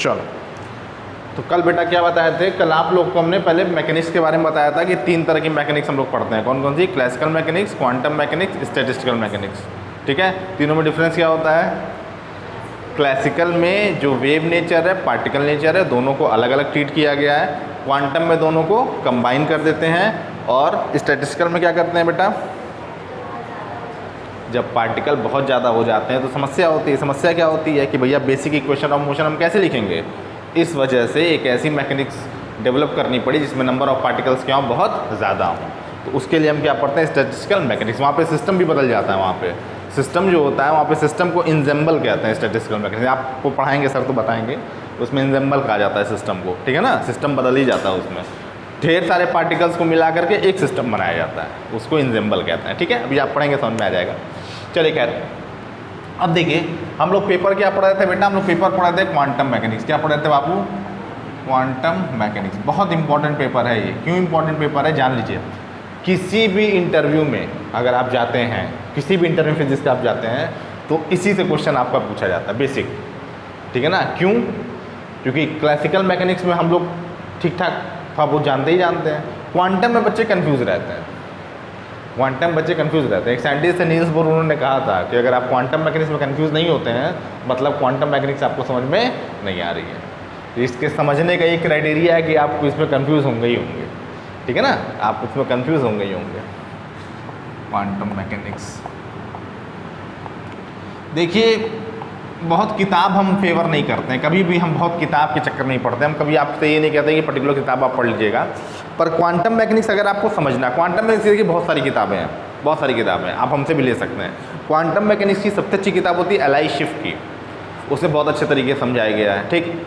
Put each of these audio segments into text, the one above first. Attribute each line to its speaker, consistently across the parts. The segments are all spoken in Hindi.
Speaker 1: चलो, तो कल बेटा क्या बताए थे, कल आप लोग को हमने पहले मैकेनिक्स के बारे में बताया था कि 3 तरह की मैकेनिक्स हम लोग पढ़ते हैं। कौन कौन सी? Classical mechanics, quantum mechanics, statistical mechanics. ठीक है, तीनों में डिफरेंस क्या होता है? क्लासिकल में जो वेव नेचर है, पार्टिकल नेचर है, दोनों को अलग अलग ट्रीट किया गया है। क्वांटम में दोनों को कंबाइन कर देते हैं। और स्टैटिस्टिकल में क्या करते हैं बेटा? जब पार्टिकल बहुत ज़्यादा हो जाते हैं तो समस्या होती है। समस्या क्या होती है कि भैया बेसिक इक्वेशन ऑफ मोशन हम कैसे लिखेंगे? इस वजह से एक ऐसी मैकेनिक्स डेवलप करनी पड़ी जिसमें नंबर ऑफ पार्टिकल्स क्या हो, बहुत ज़्यादा हो। तो उसके लिए हम क्या पढ़ते हैं? Statistical mechanics. वहाँ पे सिस्टम भी बदल जाता है। वहाँ पे सिस्टम जो होता है, वहाँ पे सिस्टम को इंजेम्बल कहते हैं। स्टैटिस्टिकल मैकेनिक्स आपको पढ़ाएंगे सर तो बताएंगे, उसमें इंजेम्बल कहा जाता है सिस्टम को। ठीक है ना, सिस्टम बदल ही जाता है। उसमें ढेर सारे पार्टिकल्स को मिला करके एक सिस्टम बनाया जाता है, उसको इंजेम्बल कहते हैं। ठीक है, अभी आप पढ़ेंगे समझ में आ जाएगा। चलिए खैर, अब देखिए हम लोग पेपर क्या पढ़ रहे थे बेटा? हम लोग पेपर पढ़ रहे थे क्वांटम मैकेनिक्स। क्या पढ़ रहे थे बाबू? Quantum mechanics. बहुत इंपॉर्टेंट पेपर है ये। क्यों इंपॉर्टेंट पेपर है जान लीजिए। किसी भी इंटरव्यू में अगर आप जाते हैं, किसी भी इंटरव्यू फिजिक्स का आप जाते हैं, तो इसी से क्वेश्चन आपका पूछा जाता है, बेसिक। ठीक है ना? क्यों? क्योंकि क्लासिकल मैकेनिक्स में हम लोग ठीक ठाक था वो जानते ही जानते हैं। क्वांटम में बच्चे कन्फ्यूज़ रहते हैं। क्वांटम बच्चे कंफ्यूज रहते हैं। एक साइंटिस्ट है नील्स बोर, उन्होंने कहा था कि अगर आप क्वांटम मैकेनिक्स में कंफ्यूज नहीं होते हैं, मतलब क्वांटम मैकेनिक्स आपको समझ में नहीं आ रही है। तो इसके समझने का एक क्राइटेरिया है कि आप इसमें कंफ्यूज होंगे ही होंगे। ठीक है ना, आप इसमें कंफ्यूज होंगे ही होंगे। क्वांटम मैकेनिक्स देखिए, बहुत किताब हम फेवर नहीं करते हैं, कभी भी हम बहुत किताब के चक्कर नहीं पढ़ते। हम कभी आपसे ये नहीं कहते कि पर्टिकुलर किताब आप पढ़ लीजिएगा। पर क्वांटम मैकेनिक्स अगर आपको समझना, क्वांटम मैकेनिक्स की बहुत सारी किताबें हैं, बहुत सारी किताबें हैं, आप हमसे भी ले सकते हैं। क्वांटम मैकेनिक्स की सबसे अच्छी किताब होती है एलाई शिफ्ट की, उसे बहुत अच्छे तरीके से समझाया गया है। ठीक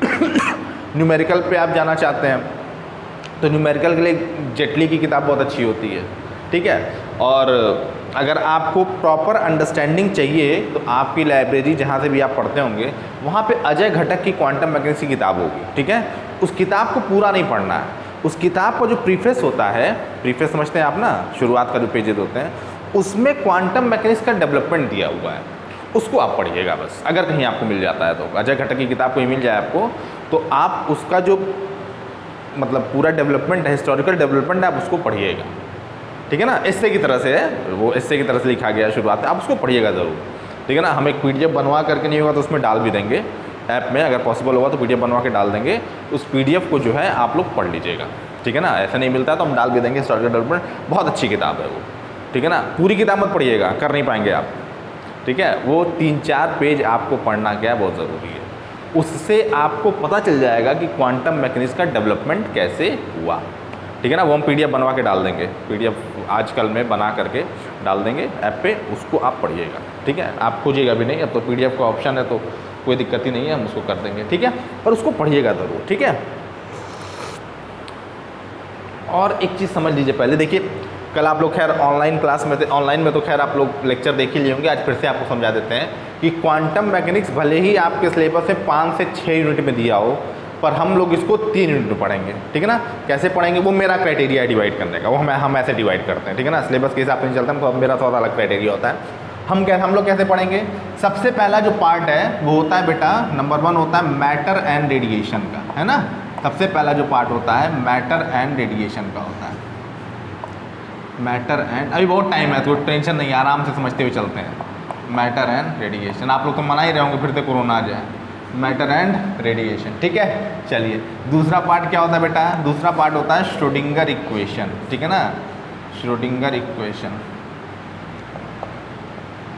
Speaker 1: न्यूमेरिकल पे आप जाना चाहते हैं तो न्यूमेरिकल के लिए जेटली की किताब बहुत अच्छी होती है। ठीक है, और अगर आपको प्रॉपर अंडरस्टैंडिंग चाहिए तो आपकी लाइब्रेरी जहाँ से भी आप पढ़ते होंगे, वहाँ पे अजय घटक की क्वांटम मैकेनिक्स की किताब होगी। ठीक है, उस किताब को पूरा नहीं पढ़ना है। उस किताब का जो प्रीफेस होता है, प्रीफेस समझते हैं आप ना, शुरुआत का जो पेजेस होते हैं, उसमें क्वांटम मैकेनिक्स का डेवलपमेंट दिया हुआ है, उसको आप पढ़िएगा बस। अगर कहीं आपको मिल जाता है तो अजय घटक की किताब कोई मिल जाए आपको, तो आप उसका जो मतलब पूरा डेवलपमेंट है, हिस्टोरिकल डेवलपमेंट है, आप उसको पढ़िएगा। ठीक है ना, एस्से की तरह से है वो, एस्से की तरह से लिखा गया है शुरुआत में, आप उसको पढ़िएगा ज़रूर। ठीक है ना, हम एक पीडीएफ बनवा करके नहीं होगा तो उसमें डाल भी देंगे ऐप में, अगर पॉसिबल होगा तो पीडीएफ बनवा के डाल देंगे। उस पीडीएफ को जो है आप लोग पढ़ लीजिएगा। ठीक है ना, ऐसा नहीं मिलता है तो हम डाल भी देंगे। हिस्टोरिकल डेवलपमेंट बहुत अच्छी किताब है वो। ठीक है ना, पूरी किताब मत पढ़िएगा, कर नहीं पाएंगे आप। ठीक है, वो 3-4 पेज आपको पढ़ना क्या है, बहुत ज़रूरी है। उससे आपको पता चल जाएगा कि क्वांटम मैकेनिक्स का डेवलपमेंट कैसे हुआ। ठीक है ना, वो हम पीडीएफ बनवा के डाल देंगे, पीडीएफ आजकल में बना करके डाल देंगे ऐप पे, उसको आप पढ़िएगा। ठीक है, आप खोजिएगा भी नहीं, अब तो पीडीएफ का ऑप्शन है तो कोई दिक्कत ही नहीं है, हम उसको कर देंगे। ठीक है, पर उसको पढ़िएगा ज़रूर। ठीक है, और एक चीज़ समझ लीजिए पहले, देखिए कल आप लोग खैर ऑनलाइन क्लास में थे, ऑनलाइन में तो खैर आप लोग लेक्चर देख ही लिए होंगे, आज फिर से आपको समझा देते हैं कि क्वांटम मैकेनिक्स भले ही आपके सिलेबस में 5 से 6 यूनिट में दिया हो, पर हम लोग इसको 3 यूनिट में पढ़ेंगे। ठीक है ना, कैसे पढ़ेंगे वो मेरा क्राइटेरिया है डिवाइड करने का, वो हम ऐसे डिवाइड करते हैं। ठीक है ना, सिलेबस के हिसाब से नहीं चलता, तो मेरा थोड़ा अलग क्राइटेरिया होता है। हम लोग कैसे पढ़ेंगे? सबसे पहला जो पार्ट है वो होता है बेटा, नंबर 1 होता है मैटर एंड रेडिएशन का, है ना। सबसे पहला जो पार्ट होता है मैटर एंड रेडिएशन का होता है। मैटर एंड, अभी बहुत टाइम है तो टेंशन नहीं, आराम से समझते हुए चलते हैं। मैटर एंड रेडिएशन, आप लोग तो मना ही रहे होंगे फिर से कोरोना आ जाए। मैटर एंड रेडिएशन, ठीक है। चलिए, दूसरा पार्ट क्या होता है बेटा? दूसरा पार्ट होता है श्रोडिंगर इक्वेशन। ठीक है ना, श्रोडिंगर इक्वेशन,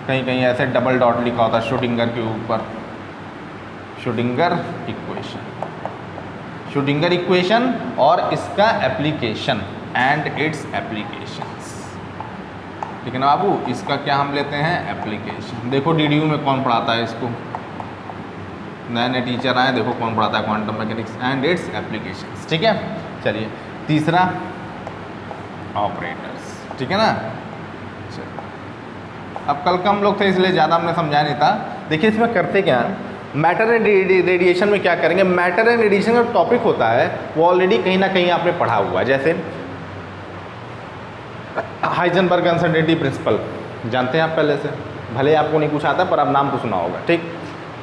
Speaker 1: कहीं कहीं ऐसे डबल डॉट लिखा होता है श्रोडिंगर के ऊपर, श्रोडिंगर इक्वेशन। श्रोडिंगर इक्वेशन और इसका एप्लीकेशन एंड इट्स एप्लीकेशंस। ठीक है ना बाबू, इसका क्या हम लेते हैं? एप्लीकेशन। देखो डीडीयू में कौन पढ़ाता है इसको, नए नए टीचर आए, देखो कौन पढ़ाता है quantum mechanics and it's applications. ठीक है, चलिए तीसरा ऑपरेटर्स। ठीक है ना, चलिए अब कल का हम लोग थे इसलिए ज़्यादा हमने समझा नहीं था। देखिए इसमें करते क्या, मैटर एंड रेडिएशन में क्या करेंगे? मैटर एंड रेडिएशन का टॉपिक होता है वो ऑलरेडी कहीं ना कहीं आपने पढ़ा हुआ है, जैसे हाइजेनबर्ग अनसर्टेनिटी प्रिंसिपल जानते हैं आप पहले से, भले आपको नहीं कुछ आता पर आप नाम तो सुना होगा। ठीक,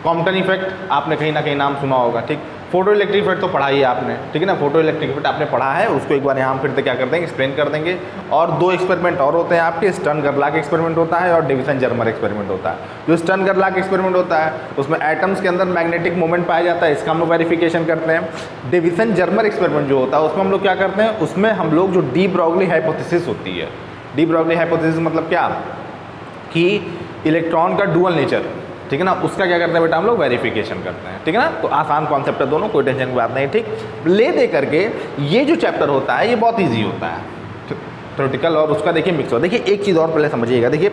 Speaker 1: कॉम्पटन इफेक्ट आपने कहीं ना कहीं नाम सुना होगा, ठीक। फोटो इलेक्ट्रिक इफेक्ट तो पढ़ा ही है आपने, ठीक है ना, फोटो इलेक्ट्रिक इफेक्ट आपने पढ़ा है, उसको एक बार यहाँ फिर से क्या कर देंगे, एक्सप्लेन कर देंगे। और 2 एक्सपेरिमेंट और होते हैं आपके, स्टर्न गरलाक एक्सपेरिमेंट होता है और डेविसन जर्मर एक्सपेरिमेंट होता है। जो स्टर्न गरलाक एक्सपेरिमेंट होता है उसमें एटम्स के अंदर मैग्नेटिक मोमेंट पाया जाता है, इसका हम लोग वेरिफिकेशन करते हैं। डेविसन जर्मर एक्सपेरिमेंट जो होता है उसमें हम लोग क्या करते हैं, उसमें हम लोग जो डी ब्रॉगली हाइपोथेसिस होती है, डी ब्रॉगली हाइपोथेसिस मतलब क्या कि इलेक्ट्रॉन का डुअल नेचर, ठीक है ना, उसका क्या करते हैं बेटा हम लोग वेरिफिकेशन करते हैं, ठीक है ना। तो आसान कॉन्सेप्ट है दोनों, कोई टेंशन की बात नहीं, ठीक। ले दे करके ये जो चैप्टर होता है ये बहुत ईजी होता है, थ्योरेटिकल और उसका देखिए मिक्स हो। देखिए एक चीज़ और पहले समझिएगा, देखिए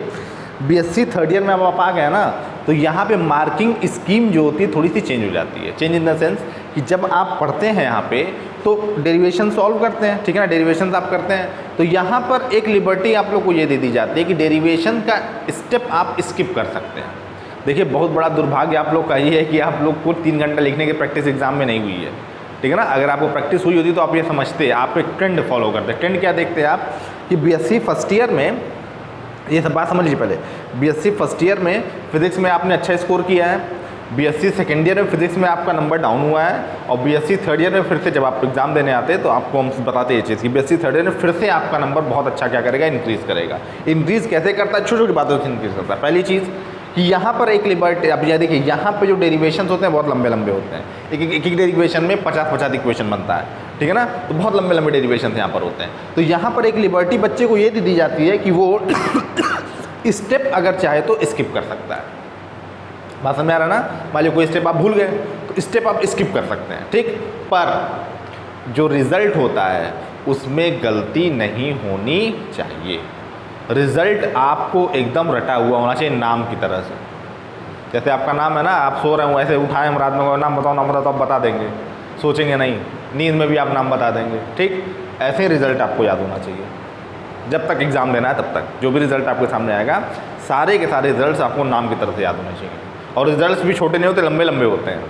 Speaker 1: बीएससी थर्ड ईयर में अब आप आ गए ना, तो यहाँ पे मार्किंग स्कीम जो होती है थोड़ी सी चेंज हो जाती है। चेंज इन द सेंस कि जब आप पढ़ते हैं यहाँ पे तो डेरिवेशन सॉल्व करते हैं, ठीक है ना, डेरिवेशन आप करते हैं, तो यहाँ पर एक लिबर्टी आप लोग को ये दे दी जाती है कि डेरिवेशन का स्टेप आप स्किप कर सकते हैं। देखिए बहुत बड़ा दुर्भाग्य आप लोग का ये है कि आप लोग को 3 घंटा लिखने की प्रैक्टिस एग्जाम में नहीं हुई है, ठीक है ना। अगर आपको प्रैक्टिस हुई होती तो आप ये समझते, आप एक ट्रेंड फॉलो करते। ट्रेंड क्या देखते हैं आप कि बीएससी फर्स्ट ईयर में, ये सब बात समझ लीजिए पहले, बीएससी फर्स्ट ईयर में फिजिक्स में आपने अच्छा स्कोर किया है, बीएससी सेकेंड ईयर में फिजिक्स में आपका नंबर डाउन हुआ है, और बीएससी थर्ड ईयर में फिर से जब आप एग्जाम देने आते हैं तो आपको हम बताते हैं ये चीज़ कि बीएससी थर्ड ईयर में फिर से आपका नंबर बहुत अच्छा क्या करेगा, इंक्रीज़ करेगा। इंक्रीज़ कैसे करता है, छोटी छोटी बातों से इंक्रीज़ करता है। पहली चीज़ कि यहाँ पर एक लिबर्टी, अब यह देखिए यहाँ पे जो डेरिवेशन होते हैं बहुत लंबे लंबे होते हैं, एक डेरिवेशन में 50-50 इक्वेशन बनता है, ठीक है ना, तो बहुत लंबे लंबे डेरिवेशन यहाँ पर होते हैं। तो यहाँ पर एक लिबर्टी बच्चे को ये दी जाती है कि वो स्टेप अगर चाहे तो स्किप कर सकता है। बात समझ आ रहा ना, मान लीजिए कोई स्टेप आप भूल गए तो स्टेप आप स्किप कर सकते हैं, ठीक। पर जो रिजल्ट होता है उसमें गलती नहीं होनी चाहिए। रिजल्ट आपको एकदम रटा हुआ होना चाहिए नाम की तरह से। जैसे आपका नाम है ना, आप सो रहे हो ऐसे उठाए हम रात में नाम बताओ तो आप बता देंगे, सोचेंगे नहीं, नींद में भी आप नाम बता देंगे, ठीक। ऐसे रिजल्ट आपको याद होना चाहिए जब तक एग्ज़ाम देना है तब तक। जो भी रिजल्ट आपके सामने आएगा सारे के सारे रिजल्ट्स आपको नाम की तरह से याद होने चाहिए। और रिजल्ट्स भी छोटे नहीं होते, लंबे लंबे होते हैं,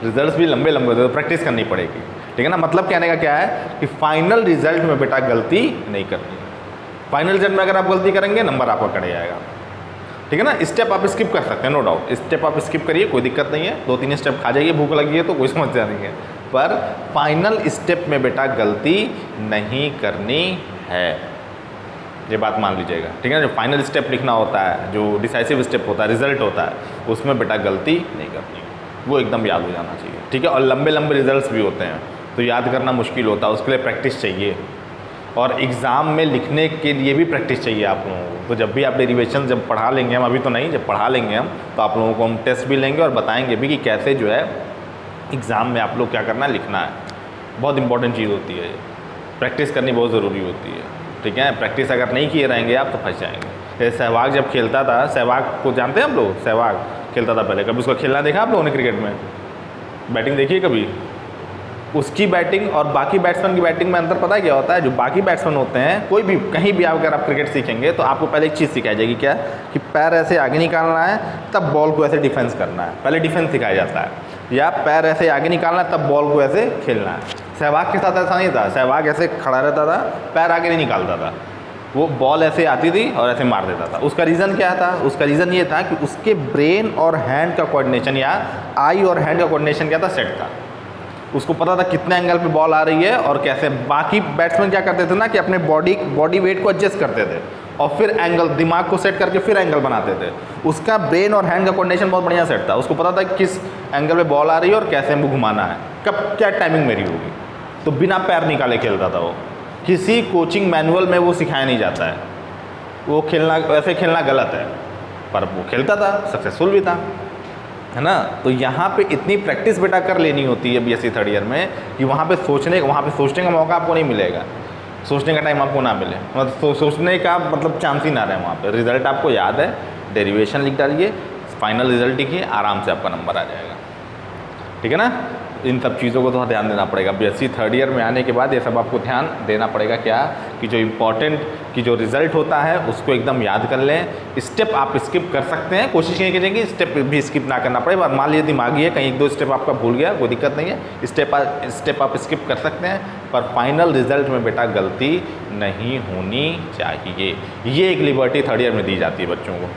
Speaker 1: रिजल्ट्स भी लंबे लंबे होते हैं, तो प्रैक्टिस करनी पड़ेगी, ठीक है ना। मतलब कहने का क्या है कि फाइनल रिजल्ट में बेटा गलती नहीं करनी। फाइनल रिजल्ट में अगर आप गलती करेंगे नंबर आपका कट जाएगा, ठीक है ना। स्टेप आप स्किप कर सकते हैं, नो डाउट, स्टेप आप स्किप करिए, कोई दिक्कत नहीं है। 2-3 स्टेप खा जाइए, भूख लगी है तो कोई समस्या नहीं है, पर फाइनल स्टेप में बेटा गलती नहीं करनी है, ये बात मान लीजिएगा, ठीक है ना। जो फाइनल स्टेप लिखना होता है, जो डिसाइसिव स्टेप होता है, रिजल्ट होता है, उसमें बेटा गलती नहीं करनी, वो एकदम याद हो जाना चाहिए, ठीक है। और लंबे लंबे रिजल्ट्स भी होते हैं तो याद करना मुश्किल होता है, उसके लिए प्रैक्टिस चाहिए। और एग्ज़ाम में लिखने के लिए भी प्रैक्टिस चाहिए आप लोगों को। तो जब भी आप डेरिवेशन जब पढ़ा लेंगे हम, अभी तो नहीं, जब पढ़ा लेंगे हम तो आप लोगों को हम टेस्ट भी लेंगे और बताएंगे भी कि कैसे जो है एग्ज़ाम में आप लोग क्या करना है, लिखना है। बहुत इंपॉर्टेंट चीज़ होती है, प्रैक्टिस करनी बहुत ज़रूरी होती है, ठीक है। प्रैक्टिस अगर नहीं किए रहेंगे आप तो फंस जाएंगे। सहवाग जब खेलता था, सहवाग को जानते हैं हम लोग, सहवाग खेलता था पहले, कभी उसको खेलना देखा आप लोगों ने क्रिकेट में, बैटिंग देखिए कभी, उसकी बैटिंग और बाकी बैट्समैन की बैटिंग में अंतर पता है क्या होता है। जो बाकी बैट्समैन होते हैं, कोई भी कहीं भी अगर आप क्रिकेट सीखेंगे तो आपको पहले एक चीज़ सिखाई जाएगी, क्या कि पैर ऐसे आगे निकालना है तब बॉल को ऐसे डिफेंस करना है, पहले डिफेंस सिखाया जाता है, या पैर ऐसे आगे निकालना है तब बॉल को ऐसे खेलना है। सहवाग के साथ ऐसा नहीं था, सहवाग ऐसे खड़ा रहता था, पैर आगे नहीं निकालता था, वो बॉल ऐसे आती थी और ऐसे मार देता था। उसका रीज़न क्या था, उसका रीज़न ये था कि उसके ब्रेन और हैंड का कोऑर्डिनेशन, या आई और हैंड का कोऑर्डिनेशन क्या था, सेट था। उसको पता था कितने एंगल पे बॉल आ रही है और कैसे। बाकी बैट्समैन क्या करते थे ना कि अपने बॉडी वेट को एडजस्ट करते थे और फिर एंगल, दिमाग को सेट करके फिर एंगल बनाते थे। उसका ब्रेन और हैंड का कोऑर्डिनेशन बहुत बढ़िया सेट था, उसको पता था किस एंगल पे बॉल आ रही है और कैसे हमको घुमाना है, कब क्या टाइमिंग मेरी होगी। तो बिना पैर निकाले खेलता था वो, किसी कोचिंग मैनुअल में वो सिखाया नहीं जाता है। वो खेलना, वैसे खेलना गलत है, पर वो खेलता था, सक्सेसफुल भी था, है ना। तो यहाँ पे इतनी प्रैक्टिस बेटा कर लेनी होती है बीएससी थर्ड ईयर में कि वहाँ पे सोचने का मौका आपको नहीं मिलेगा, सोचने का टाइम आपको ना मिले, मतलब सोचने का मतलब चांस ही ना रहे वहाँ पे। रिजल्ट आपको याद है, डेरिवेशन लिख डालिए, फाइनल रिजल्ट लिखिए, आराम से आपका नंबर आ जाएगा, ठीक है ना। इन सब चीज़ों को थोड़ा ध्यान देना पड़ेगा। बीएससी थर्ड ईयर में आने के बाद ये सब आपको ध्यान देना पड़ेगा, क्या कि जो इम्पोर्टेंट की जो रिज़ल्ट होता है उसको एकदम याद कर लें। स्टेप आप स्किप कर सकते हैं, कोशिश नहीं करेंगे स्टेप भी स्किप ना करना पड़े। मान लीजिए दिमागी है, कहीं 1-2 स्टेप आपका भूल गया, कोई दिक्कत नहीं है, स्टेप आप स्किप कर सकते हैं, पर फाइनल रिजल्ट में बेटा गलती नहीं होनी चाहिए। ये एक लिबर्टी थर्ड ईयर में दी जाती है बच्चों को,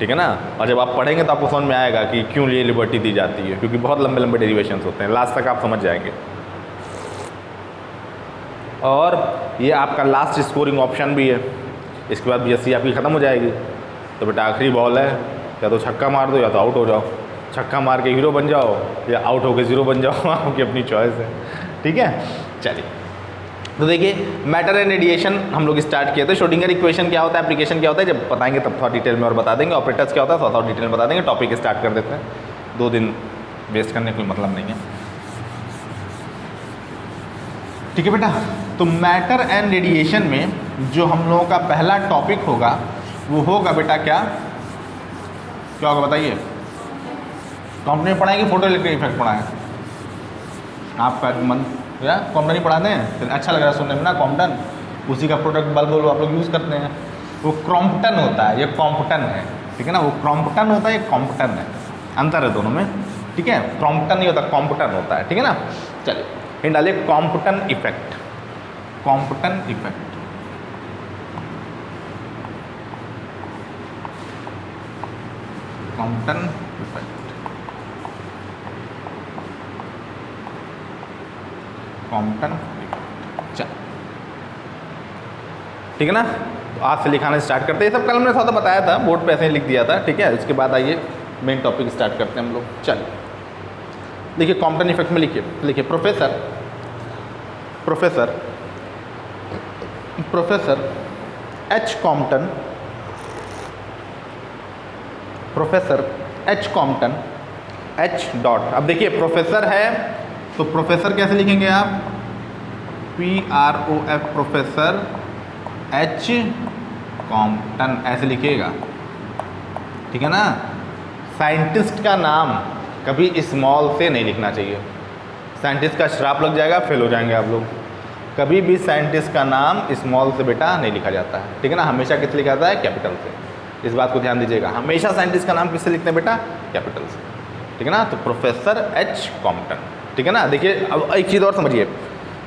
Speaker 1: ठीक है ना। और जब आप पढ़ेंगे तो आपको समझ में आएगा कि क्यों ये लिबर्टी दी जाती है, क्योंकि बहुत लंबे लंबे डेरिवेशंस होते हैं, लास्ट तक आप समझ जाएंगे। और ये आपका लास्ट स्कोरिंग ऑप्शन भी है, इसके बाद बीएससी आपकी ख़त्म हो जाएगी। तो बेटा आखिरी बॉल है, या तो छक्का मार दो या तो आउट हो जाओ, छक्का मार के हीरो बन जाओ या आउट होकर ज़ीरो बन जाओ, आपकी अपनी चॉइस है, ठीक है। चलिए तो देखिए मैटर एंड रेडिएशन हम लोग स्टार्ट किए थे। श्रोडिंगर इक्वेशन क्या होता है, एप्लीकेशन क्या होता है, जब बताएंगे तब थोड़ा डिटेल में और बता देंगे। ऑपरेटर्स क्या होता है थोड़ा डिटेल में बता देंगे। टॉपिक स्टार्ट कर देते हैं, 2 दिन वेस्ट करने का कोई मतलब नहीं है, ठीक है बेटा। तो मैटर एंड रेडिएशन में जो हम लोगों का पहला टॉपिक होगा वो होगा बेटा क्या होगा बताइए। कंपनी पढ़ाएगी, फोटो इलेक्ट्रिक इफेक्ट पढ़ाएं, आपका मन या कॉम्पटन ही पढ़ा दें, फिर अच्छा लग रहा है सुनने में ना। कॉम्पटन उसी का प्रोडक्ट बल्ब आप लोग यूज़ करते हैं, वो क्रॉम्पटन होता है, ये कॉम्पटन है, ठीक है ना। वो क्रॉम्पटन होता है, ये कॉम्पटन है, अंतर है दोनों में, ठीक है। क्रॉम्पटन नहीं होता, कॉम्पटन होता है, ठीक है ना। चलिए हिंट डालिए, Compton effect, Compton effect, Compton effect, Compton effect. चल ठीक है ना। तो आज से लिखाना स्टार्ट करते हैं। ये सब कल हमने थोड़ा बताया था, बोर्ड पे ऐसे ही लिख दिया था, ठीक है। उसके बाद आइए मेन टॉपिक स्टार्ट करते हैं हम लोग। चलिए देखिए कॉम्पटन इफेक्ट में लिखिए professor H Compton, professor H Compton, H dot. अब देखिए प्रोफेसर है तो प्रोफेसर कैसे लिखेंगे आप, PROF प्रोफेसर, एच कॉम्पटन ऐसे लिखिएगा, ठीक है ना। साइंटिस्ट का नाम कभी स्मॉल से नहीं लिखना चाहिए, साइंटिस्ट का श्राप लग जाएगा, फेल हो जाएंगे आप लोग। कभी भी साइंटिस्ट का नाम स्मॉल से बेटा नहीं लिखा जाता है, ठीक है ना। हमेशा किससे लिखा जाता है, कैपिटल से। इस बात को ध्यान दीजिएगा, हमेशा साइंटिस्ट का नाम किससे लिखते हैं बेटा, कैपिटल से, ठीक है ना। तो प्रोफेसर एच कॉम्पटन, ठीक है ना। देखिए अब एक चीज़ और समझिए,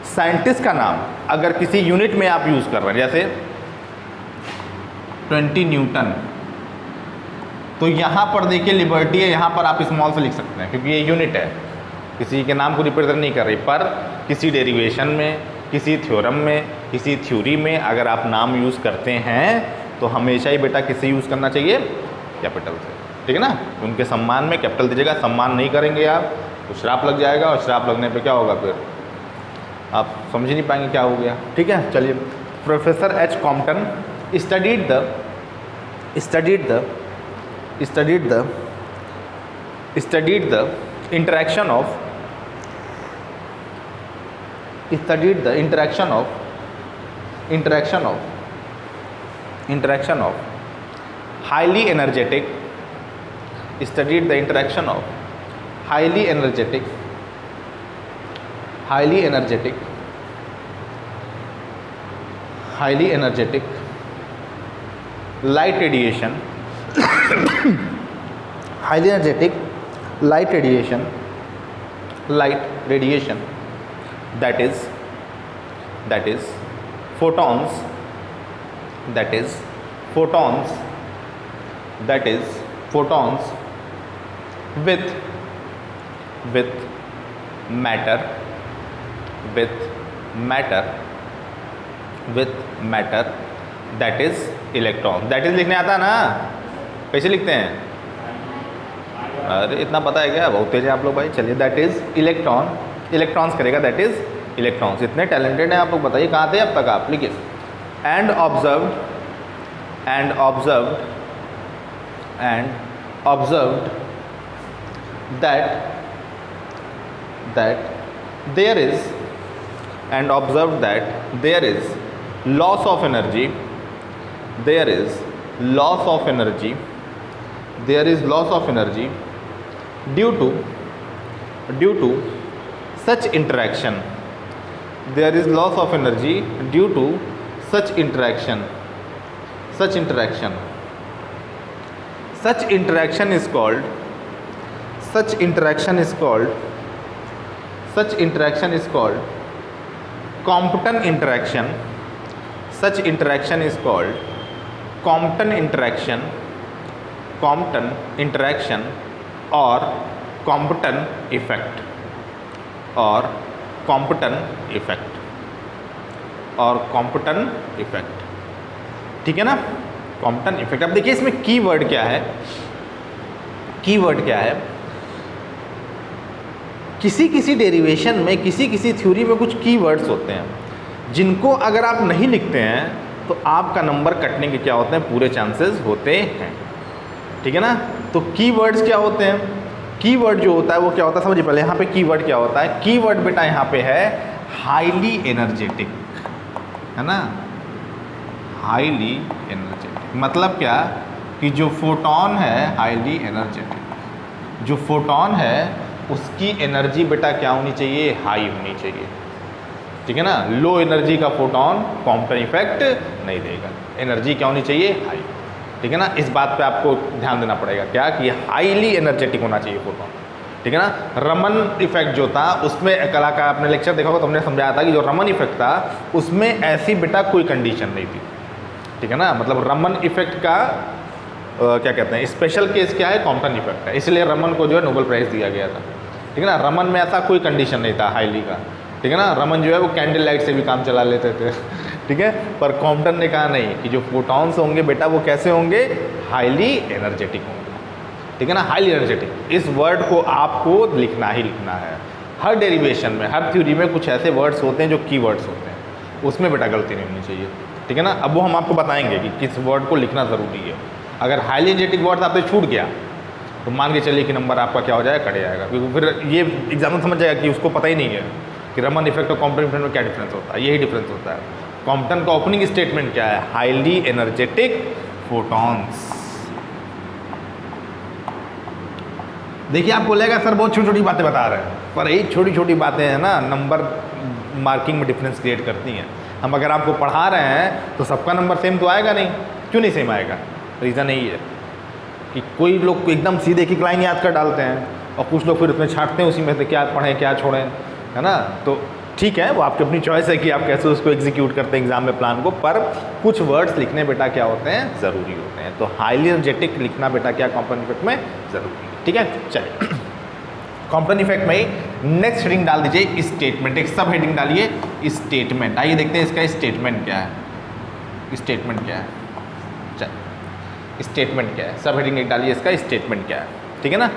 Speaker 1: साइंटिस्ट का नाम अगर किसी यूनिट में आप यूज़ कर रहे हैं, जैसे 20 न्यूटन, तो यहाँ पर देखिए लिबर्टी है, यहाँ पर आप स्मॉल से लिख सकते हैं क्योंकि ये यूनिट है, किसी के नाम को रिप्रेजेंट नहीं कर रही। पर किसी डेरिवेशन में, किसी थ्योरम में, किसी थ्योरी में अगर आप नाम यूज़ करते हैं तो हमेशा ही बेटा किससे यूज़ करना चाहिए, कैपिटल से, ठीक है ना। उनके सम्मान में कैपिटल दीजिएगा। सम्मान नहीं करेंगे आप तो श्राप लग जाएगा, और श्राप लगने पे क्या होगा, फिर आप समझ नहीं पाएंगे क्या हो गया, ठीक है। चलिए professor H Compton studied the interaction of highly energetic light radiation that is photons with matter that is electron. That is लिखने आता है ना, कैसे लिखते हैं, अरे इतना पता है क्या, बहुत तेज है आप लोग भाई। चलिए दैट इज इलेक्ट्रॉन, इलेक्ट्रॉन्स करेगा, दैट इज इलेक्ट्रॉन्स। इतने टैलेंटेड हैं आप लोग, बताइए कहाँ थे अब तक आप। लिखिए and observed that there is loss of energy due to such interaction. There is loss of energy due to such interaction. Such interaction is called Compton interaction. Such interaction is called Compton interaction. Compton interaction और कॉम्पटन इफेक्ट और कॉम्पटन इफेक्ट और कॉम्पटन इफेक्ट, ठीक है ना, कॉम्पटन इफेक्ट। अब देखिए इसमें कीवर्ड क्या है, कीवर्ड क्या है, किसी किसी डेरिवेशन में, किसी किसी थ्योरी में कुछ कीवर्ड्स होते हैं जिनको अगर आप नहीं लिखते हैं तो आपका नंबर कटने के क्या होते हैं, पूरे चांसेस होते हैं, ठीक है ना। तो कीवर्ड्स क्या होते हैं, कीवर्ड जो होता है वो क्या होता है, समझिए पहले यहाँ पे कीवर्ड क्या होता है। कीवर्ड बेटा यहाँ पे है हाईली एनर्जेटिक, है ना, हाईली एनर्जेटिक। मतलब क्या कि जो फोटोन है हाईली एनर्जेटिक, जो फोटोन है उसकी एनर्जी बेटा क्या होनी चाहिए, हाई होनी चाहिए, ठीक है ना। लो एनर्जी का फोटोन कॉम्पटन इफेक्ट नहीं देगा, एनर्जी क्या होनी चाहिए, हाई, ठीक है ना। इस बात पे आपको ध्यान देना पड़ेगा क्या कि हाईली एनर्जेटिक होना चाहिए फोटोन, ठीक है ना। रमन इफेक्ट जो था उसमें कला का आपने लेक्चर देखा होगा तो हमने समझाया था कि जो रमन इफेक्ट था उसमें ऐसी बेटा कोई कंडीशन नहीं थी, ठीक है ना। मतलब रमन इफेक्ट का क्या कहते हैं, स्पेशल केस क्या है, कॉम्पटन इफेक्ट है, इसलिए रमन को जो है नोबेल प्राइज़ दिया गया था, ठीक है ना। रमन में ऐसा कोई कंडीशन नहीं था हाईली का, ठीक है ना। रमन जो है वो कैंडल लाइट से भी काम चला लेते थे, ठीक है। पर कॉम्पटन ने कहा नहीं कि जो फोटॉन्स होंगे बेटा वो कैसे होंगे, हाईली एनर्जेटिक होंगे, ठीक है ना, हाईली एनर्जेटिक। इस वर्ड को आपको लिखना ही लिखना है। हर डेरिवेशन में, हर थ्योरी में कुछ ऐसे वर्ड्स होते हैं जो की वर्ड्स होते हैं, उसमें बेटा गलती नहीं होनी चाहिए, ठीक है ना। अब वो हम आपको बताएंगे कि किस वर्ड को लिखना ज़रूरी है। अगर हाईली एनर्जेटिक वर्ड आपसे छूट गया तो मान के चलिए कि नंबर आपका क्या हो जाएगा, कट जाएगा, क्योंकि फिर ये एग्जाम समझ जाएगा कि उसको पता ही नहीं है कि रमन इफेक्ट और कॉम्पटन इफेक्ट में क्या डिफरेंस होता है। यही डिफरेंस होता है। कॉम्पटन का ओपनिंग स्टेटमेंट क्या है, हाईली एनर्जेटिक फोटॉन्स। देखिए आप बोलेगा सर बहुत छोटी छोटी बातें बता रहे हैं, पर यही छोटी छोटी बातें हैं ना नंबर मार्किंग में डिफरेंस क्रिएट करती हैं। हम अगर आपको पढ़ा रहे हैं तो सबका नंबर सेम तो आएगा नहीं, क्यों नहीं सेम आएगा, रीज़न यही है कि कोई लोग एकदम सीधे एक लाइन याद कर डालते हैं और कुछ लोग फिर उसमें छाँटते हैं उसी में से क्या पढ़ें क्या छोड़ें, है ना। तो ठीक है, वो आपकी अपनी चॉइस है कि आप कैसे उसको एग्जीक्यूट करते हैं एग्जाम में प्लान को, पर कुछ वर्ड्स लिखने बेटा क्या होते हैं, ज़रूरी होते हैं। तो हाईली एनर्जेटिक लिखना बेटा क्या कॉम्पटन इफेक्ट में ज़रूरी है, ठीक है। चलिए कॉम्पटन इफेक्ट में नेक्स्ट हेडिंग डाल दीजिए स्टेटमेंट, एक सब हेडिंग डालिए स्टेटमेंट। आइए देखते हैं इसका स्टेटमेंट क्या है, स्टेटमेंट क्या है, चलिए स्टेटमेंट क्या है, सब हेडिंग एक डालिए इसका स्टेटमेंट क्या है, ठीक है ना।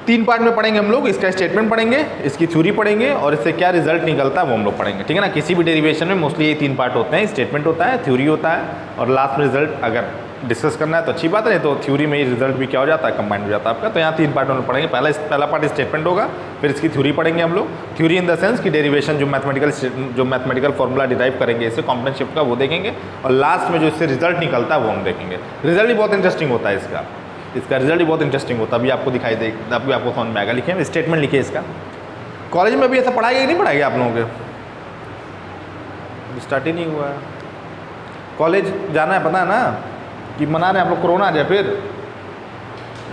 Speaker 1: 3 पार्ट में पढ़ेंगे हम लोग, इसका स्टेटमेंट पढ़ेंगे, इसकी थ्योरी पढ़ेंगे और इससे क्या रिजल्ट निकलता है वो हम लोग पढ़ेंगे, ठीक है ना। किसी भी डेरिवेशन में मोस्टली ये 3 पार्ट होते हैं, स्टेटमेंट होता है, थ्योरी होता है और लास्ट में रिजल्ट अगर डिस्कस करना है तो अच्छी बात है, नहीं तो थ्योरी में ही रिजल्ट भी क्या हो जाता है, कंबाइंड हो जाता है आपका। तो यहाँ 3 पार्ट में पढ़ेंगे, पहला पार्ट स्टेटमेंट होगा, फिर इसकी थ्योरी पढ़ेंगे हम लोग। थ्योरी इन द सेंस कि डेरिवेशन जो मैथमेटिकल फॉर्मूला डिराइव करेंगे इससे कॉम्पटन शिफ्ट का वो देखेंगे और लास्ट में जो इससे रिजल्ट निकलता है वो हम देखेंगे। रिजल्ट भी बहुत इंटरेस्टिंग होता है इसका रिजल्ट भी बहुत इंटरेस्टिंग होता है, अभी आपको दिखाई दे, अभी आपको समझ में आएगा। लिखिए स्टेटमेंट लिखिए इसका। कॉलेज में भी ऐसा पढ़ाई नहीं पढ़ाएगी आप लोगों के, स्टार्ट ही नहीं हुआ है, कॉलेज जाना है, पता है ना कि मना रहे हैं आप लोग, कोरोना आ जाए फिर।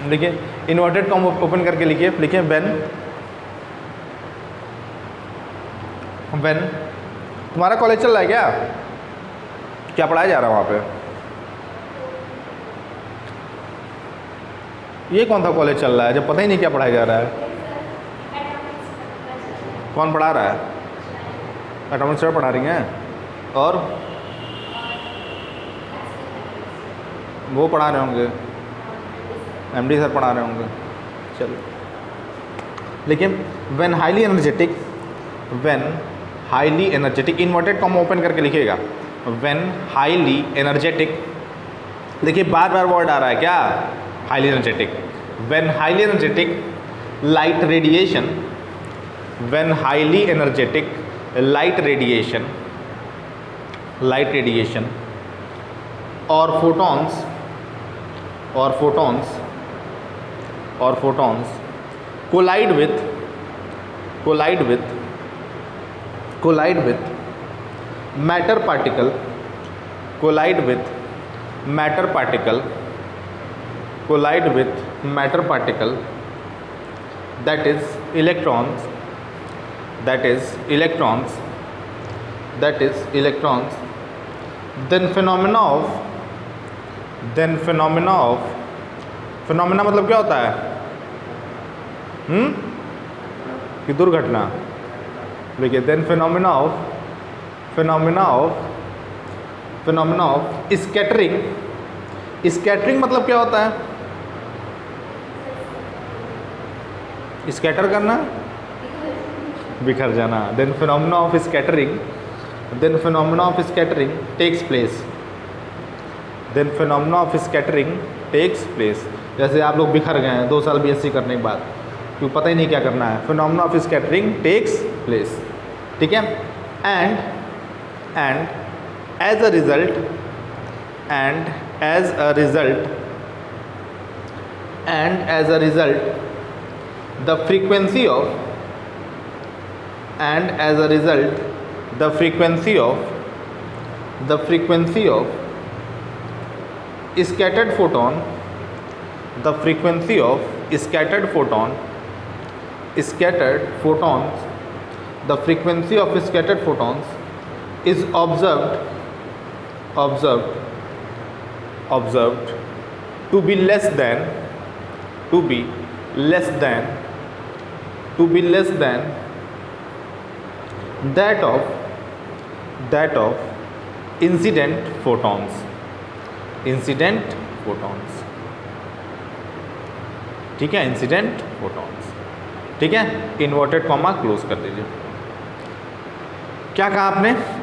Speaker 1: देखिए इन्वर्टेड कॉम ओपन करके लिखिए, लिखिए व्हेन तुम्हारा कॉलेज चल रहा है क्या पढ़ाया जा रहा है वहाँ पे, ये कौन सा कॉलेज चल रहा है जब पता ही नहीं क्या पढ़ाया जा रहा है, कौन पढ़ा रहा है, एटॉमिक सर पढ़ा रही हैं और वो पढ़ा रहे होंगे, एमडी सर पढ़ा रहे होंगे। चलो लेकिन when highly energetic inverted comma open करके लिखिएगा, व्हेन हाईली एनर्जेटिक, देखिए बार बार वर्ड आ रहा है क्या, highly energetic. When highly energetic light radiation, when highly energetic light radiation और photons collide with matter particle that is electrons, then phenomena of phenomena मतलब क्या होता है? कि दुर्घटना। देखिए, then phenomena of scattering. Scattering मतलब क्या होता है? स्कैटर करना, बिखर जाना। Then phenomena of scattering takes place. Then phenomena of scattering takes place. जैसे आप लोग बिखर गए हैं 2 साल बीएससी करने के बाद, क्योंकि पता ही नहीं क्या करना है। Phenomena of scattering takes place, ठीक है। And as a result the frequency of scattered photon is observed to be less than that of incident photons। ठीक है, इंसिडेंट फोटॉन्स, ठीक है। इन्वर्टेड कॉमा क्लोज कर दीजिए। क्या कहा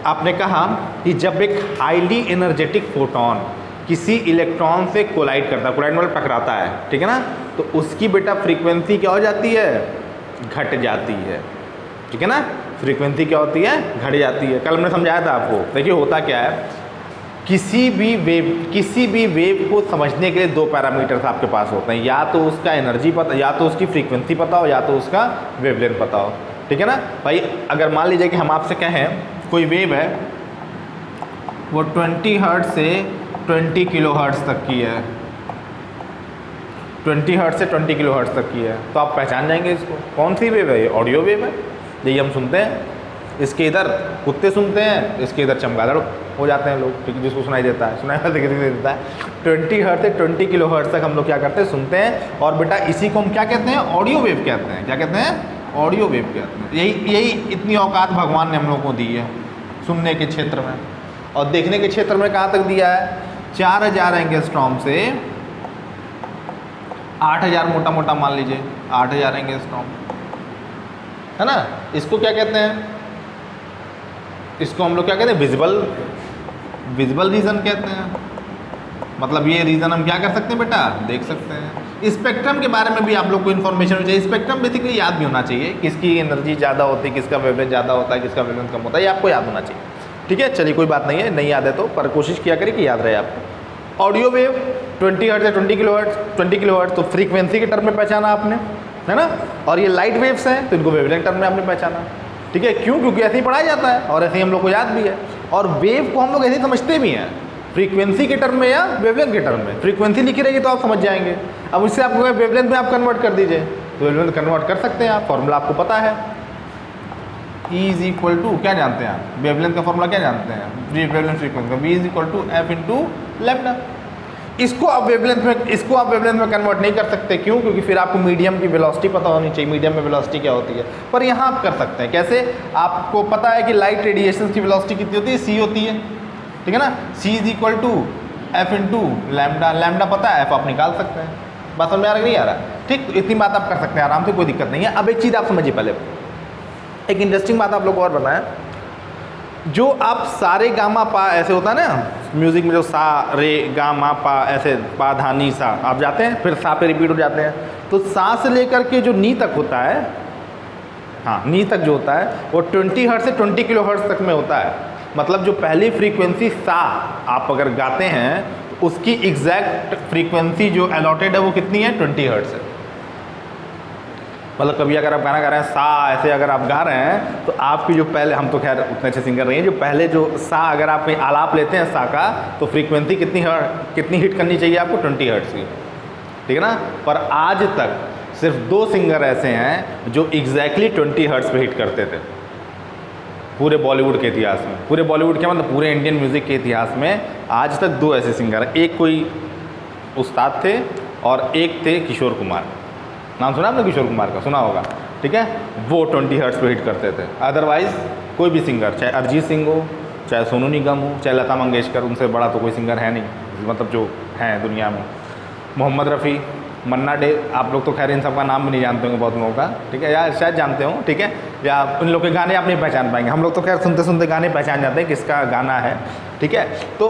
Speaker 1: आपने कहा कि जब एक हाईली एनर्जेटिक फोटॉन किसी इलेक्ट्रॉन से कोलाइड करता है, कोलाइड मतलब टकराता है, ठीक है ना, तो उसकी बेटा फ्रीक्वेंसी क्या हो जाती है? घट जाती है, ठीक है ना। फ्रीक्वेंसी क्या होती है? घट जाती है। कल हमने समझाया था आपको। देखिए होता क्या है, किसी भी वेव को समझने के लिए 2 पैरामीटर्स आपके पास होते हैं, या तो उसका एनर्जी पता, या तो उसकी फ्रीक्वेंसी पता हो, या तो उसका वेवलेंथ पता हो, ठीक है ना भाई। अगर मान लीजिए कि हम आपसे कहें कोई वेव है, वो 20 हर्ट्ज से 20 किलो हर्ट्ज तक की है, 20 हर्ट्ज से 20 किलो हर्ट्ज तक की है, तो आप पहचान जाएंगे इसको। कौन सी वेव है? ये ऑडियो वेव है। यही हम सुनते हैं। इसके इधर कुत्ते सुनते हैं, इसके इधर चमगादड़ हो जाते हैं लोग, ठीक है, जिसको सुनाई देता है, देता है। 20 हर्ट्ज से 20 किलो हर्ट्ज तक हम लोग क्या करते हैं? सुनते हैं। और बेटा इसी को हम क्या कहते हैं? ऑडियो वेव कहते हैं। क्या कहते हैं? ऑडियो वेव कहते हैं। यही इतनी औकात भगवान ने हम लोग को दी है सुनने के क्षेत्र में। और देखने के क्षेत्र में कहाँ तक दिया है? 4000 एंगस्ट्रॉम से 8000, मोटा मान लीजिए 8000 एंगस्ट्रॉम, है ना। इसको क्या कहते हैं? इसको हम लोग क्या कहते हैं? विजिबल रीजन कहते हैं। मतलब ये रीजन हम क्या कर सकते हैं बेटा? देख सकते हैं। स्पेक्ट्रम के बारे में भी आप लोग को इन्फॉर्मेशन होनी चाहिए। स्पेक्ट्रम बेसिकली याद भी होना चाहिए, किसकी एनर्जी ज़्यादा होती है, किसका वेवलेंथ ज़्यादा होता है, किसका वेवलेंथ कम होता है, ये आपको याद होना चाहिए, ठीक है। चलिए कोई बात नहीं है, नहीं याद है तो, पर कोशिश किया करिए कि याद रहे आपको। ऑडियो वेव 20 हर्ट्ज या 20 किलो हर्ट्ज, तो फ्रीक्वेंसी के टर्म में पहचाना आपने, है ना। और ये लाइट वेव्स हैं तो इनको वेवलेंथ टर्म में आपने पहचाना, ठीक है। क्यों? क्योंकि ऐसे ही पढ़ाया जाता है और ऐसे ही हम लोग को याद भी है। और वेव को हम लोग ऐसे ही समझते भी हैं, फ्रीक्वेंसी के टर्म में या वेवलेंथ के टर्म में। फ्रीक्वेंसी लिखी रहेगी तो आप समझ जाएंगे। अब उससे आपको वेवलेंथ में आप कन्वर्ट कर दीजिए, तो वेवलेंथ कन्वर्ट कर सकते हैं आप। फॉर्मूला आपको पता है, E इज इक्वल टू, क्या जानते हैं आप? वेवलेंथ का फॉर्मूला क्या जानते हैं? वेवलेंथ फ्रीक्वेंसी का V is equal to F into lambda. इसको आप वेवलेंथ में कन्वर्ट नहीं कर सकते। क्यों? क्योंकि फिर आपको मीडियम की वेलोसिटी पता होनी चाहिए, मीडियम में वेलोसिटी क्या होती है। पर यहाँ आप कर सकते हैं। कैसे? आपको पता है कि लाइट रेडिएशन की वेलोसिटी कितनी होती है? C होती है, ठीक है ना। C is equal to F into lambda. Lambda पता है, F आप निकाल सकते हैं। बात समझ में आ रहा है? नहीं आ रहा? ठीक, तो इतनी बात आप कर सकते हैं आराम से, कोई दिक्कत नहीं है। अब एक चीज़ आप समझिए, पहले एक इंटरेस्टिंग बात आप लोग को और बताएं। जो आप सारे गामा पा, ऐसे होता है ना म्यूज़िक में, जो सा रे गा मा पा, ऐसे पा धा नी सा, आप जाते हैं फिर सा पे रिपीट हो जाते हैं। तो सा से लेकर के जो नी तक होता है, हाँ नी तक जो होता है वो 20 हर्ट्ज से 20 किलो हर्ट्ज तक में होता है। मतलब जो पहली फ्रीक्वेंसी सा आप अगर गाते हैं तो उसकी एग्जैक्ट फ्रीक्वेंसी जो अलॉटेड है वो कितनी है? 20 हर्ट्ज है। मतलब कभी अगर आप गाना गा रहे हैं सा, ऐसे अगर आप गा रहे हैं तो आपकी जो पहले, हम तो खैर उतने अच्छे सिंगर नहीं हैं, जो पहले जो सा अगर आप कहीं आलाप लेते हैं सा का, तो फ्रीक्वेंसी कितनी हिट करनी चाहिए आपको? 20 हर्ट्ज की, ठीक है ना। पर आज तक सिर्फ 2 सिंगर ऐसे हैं जो एग्जैक्टली 20 हर्ट्ज पे हिट करते थे पूरे बॉलीवुड के इतिहास में। पूरे बॉलीवुड क्या मतलब पूरे इंडियन म्यूज़िक के इतिहास में आज तक 2 ऐसे सिंगर हैं। एक कोई उस्ताद थे और एक थे किशोर कुमार, नाम सुना आपने किशोर कुमार का, सुना होगा, ठीक है, वो 20 हर्ट्ज पे हिट करते थे। अदरवाइज़ कोई भी सिंगर, चाहे अरिजीत सिंह हो, चाहे सोनू निगम हो, चाहे लता मंगेशकर, उनसे बड़ा तो कोई सिंगर है नहीं, मतलब जो हैं दुनिया में, मोहम्मद रफ़ी, मन्ना डे, आप लोग तो खैर इन सब का नाम भी नहीं जानते होंगे बहुत लोगों का, ठीक है, या शायद जानते हो, ठीक है, या उन लोग के गाने आप नहीं पहचान पाएंगे, हम लोग तो खैर सुनते सुनते गाने पहचान जाते हैं किसका गाना है, ठीक है। तो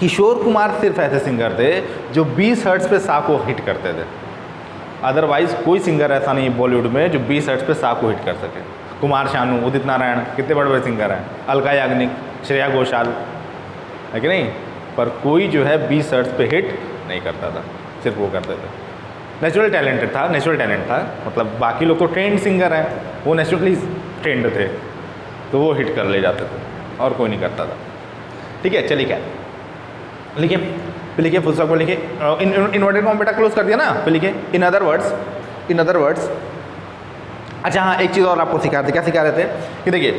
Speaker 1: किशोर कुमार सिर्फ ऐसे सिंगर थे जो 20 हर्ट्ज पे सा को हिट करते थे। अदरवाइज़ कोई सिंगर ऐसा नहीं बॉलीवुड में जो 20 हर्ट्ज पे सा को हिट कर सके। कुमार शानू, उदित नारायण, कितने बड़े बड़े सिंगर हैं, अलका याग्निक, श्रेया घोषाल, है कि नहीं, पर कोई जो है 20 हर्ट्ज पे हिट नहीं करता था, सिर्फ वो करते थे। नेचुरल टैलेंटेड था, नेचुरल टैलेंट था, मतलब बाकी लोग तो ट्रेंड सिंगर हैं, वो नेचुरली ट्रेंड थे, तो वो हिट कर ले जाते थे और कोई नहीं करता था, ठीक है। चलिए क्या लिखिए, फिर लिखिए, फुल स्टॉप को लिखिए, इन्वर्टेड कॉमा बेटा क्लोज कर दिया ना, फिर लिखिए इन अदर वर्ड्स। अच्छा हाँ, एक चीज़ और आपको सिखा रहे थे, क्या सिखा रहे थे कि देखिए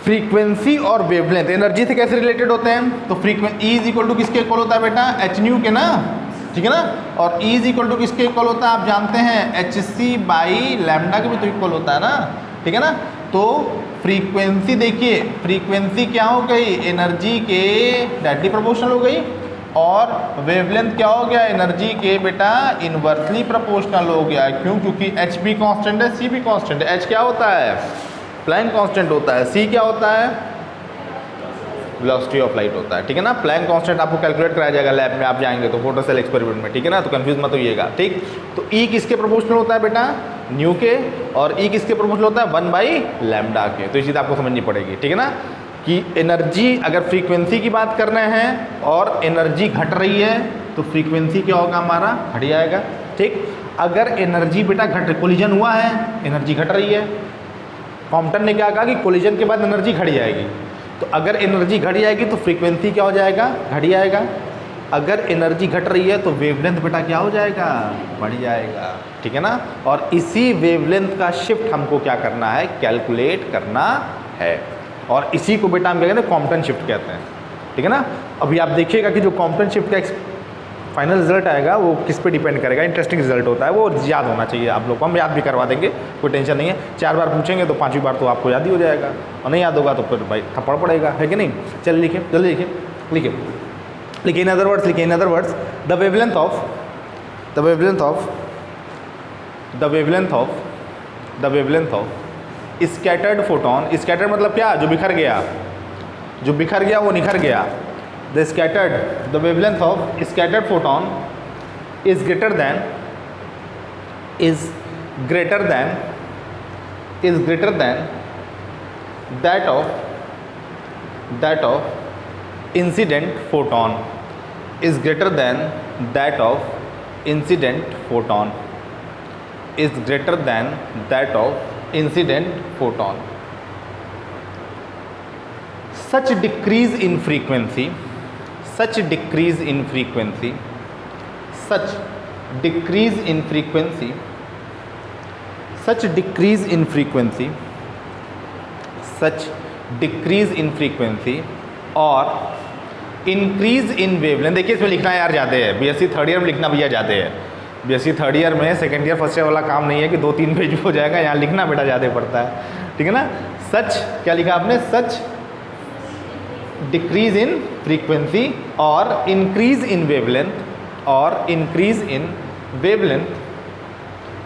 Speaker 1: फ्रीक्वेंसी और वेवलेंथ एनर्जी से कैसे रिलेटेड होते हैं। तो फ्रीक्वेंसी इज इक्वल टू किसके इक्वल होता है बेटा, एच न्यू के ना, ठीक है ना, और इज इक्वल टू किसके इक्वल होता है आप जानते हैं, एच सी बाई लैम्डा के भी तो इक्वल होता है ना, ठीक है ना। तो फ्रीक्वेंसी देखिए, फ्रीक्वेंसी क्या हो गई, एनर्जी के डायरेक्टली प्रोपोर्शनल हो गई, और वेवलेंथ क्या हो गया, एनर्जी के बेटा इनवर्सली प्रोपोर्शनल हो गया। क्यों, क्योंकि एच भी कांस्टेंट है, सी भी कांस्टेंट है। एच क्या होता है, प्लैंक कांस्टेंट होता है, सी क्या होता है, वेलोसिटी ऑफ लाइट होता है, ठीक है ना। प्लैंक कांस्टेंट आपको कैलकुलेट कराया जाएगा लैब में, आप जाएंगे तो फोटो सेल एक्सपेरिमेंट में, ठीक है ना, तो कंफ्यूज मत होइएगा, ठीक। तो ई किसके प्रोपोर्शनल होता है बेटा, न्यू के, और ई किसके प्रोपोर्शनल होता है, 1/λ के। तो ये चीज़ आपको समझनी पड़ेगी, ठीक है ना, कि एनर्जी अगर फ्रीक्वेंसी की बात कर रहे हैं और एनर्जी घट रही है तो फ्रीक्वेंसी क्या होगा, हमारा घट जाएगा, ठीक। अगर एनर्जी बेटा घट, कोलिजन हुआ है, एनर्जी घट रही है, कॉम्पटन ने क्या कहा कि कोलिजन के बाद एनर्जी घट जाएगी, तो अगर एनर्जी घट जाएगी तो फ्रीक्वेंसी क्या हो जाएगा, घट जाएगा। अगर एनर्जी घट रही है तो वेवलेंथ बेटा क्या हो जाएगा, बढ़ जाएगा, ठीक है ना। और इसी वेवलेंथ का शिफ्ट हमको क्या करना है, कैलकुलेट करना है, और इसी को बेटा हम क्या कहते हैं, कॉम्पटन शिफ्ट कहते हैं, ठीक है ना। अभी आप देखिएगा कि जो कॉम्पटन शिफ्ट का फाइनल रिजल्ट आएगा वो किस पे डिपेंड करेगा, इंटरेस्टिंग रिजल्ट होता है, वो याद होना चाहिए आप लोग को, हम याद भी करवा देंगे, कोई टेंशन नहीं है। 4 बार पूछेंगे तो 5वीं बार तो आपको याद ही हो जाएगा, और नहीं याद होगा तो फिर भाई थप्पड़ पड़ेगा, है कि नहीं। चलिए लिखिए, जल्दी लिखिए, लिखिए लिखिए इन अदर वर्ड्स, लिखिए in other words, the wavelength of scattered photon, scattered मतलब क्या, जो बिखर गया, जो बिखर गया वो निखर गया। The wavelength of scattered photon is greater than that of incident photon, is greater than that of incident photon, is greater than that of incident photon. Such decrease in frequency और इंक्रीज इन वेवलेंथ। देखिए इसमें लिखना यार ज़्यादा है, बीएससी थर्ड ईयर में लिखना भैया ज़्यादा है, बीएससी थर्ड ईयर में सेकेंड ईयर फर्स्ट ईयर वाला काम नहीं है कि 2-3 पेज हो जाएगा, यहाँ लिखना बेटा ज़्यादा पड़ता है, ठीक है ना। सच क्या लिखा आपने, सच डिक्रीज इन फ्रीक्वेंसी और increase in wavelength,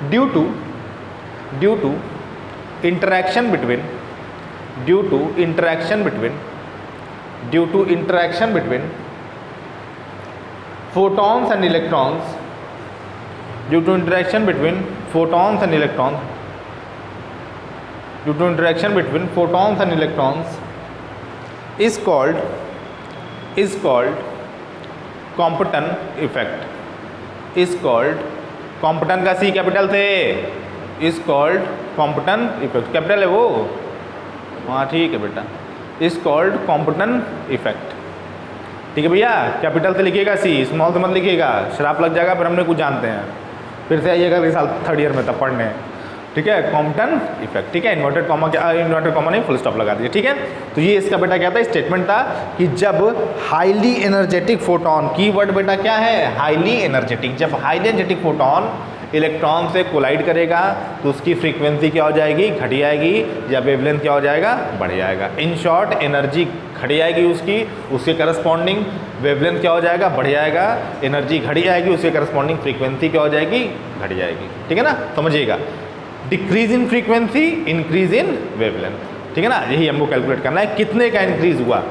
Speaker 1: due to interaction between photons and electrons, due to interaction between photons and electrons is called Compton effect, is called Compton का C कैपिटल थे, is called Compton effect, capital है वो, हाँ ठीक है बेटा, is called Compton effect, ठीक है भैया, कैपिटल से लिखिएगा C, स्मॉल से मत लिखिएगा, शराब लग जाएगा, फिर हमने कुछ जानते हैं, फिर से आइएगा अगले साल थर्ड ईयर में तब पढ़ने। ठीक है, कॉम्पटन इफेक्ट। ठीक है, इन्वर्टेड कॉमा नहीं, फुल स्टॉप लगा दीजिए। ठीक है, तो ये इसका बेटा क्या था, स्टेटमेंट था कि जब हाईली एनर्जेटिक फोटोन, कीवर्ड बेटा क्या है, हाईली एनर्जेटिक, जब हाईली एनर्जेटिक फोटोन इलेक्ट्रॉन से कोलाइड करेगा तो उसकी फ्रीक्वेंसी क्या हो जाएगी, घट जाएगी, या वेवलेंथ क्या हो जाएगा, बढ़ जाएगा। इन शॉर्ट एनर्जी घट जाएगी उसकी, उसके करस्पॉन्डिंग वेवलेंथ क्या हो जाएगा, बढ़ जाएगा, एनर्जी घट जाएगी, उसके करस्पॉन्डिंग फ्रीक्वेंसी क्या हो जाएगी, घट जाएगी। ठीक है ना, समझिएगा, decrease in frequency, increase in wavelength. ठीक है ना, यही हमको कैलकुलेट करना है कितने का इंक्रीज हुआ,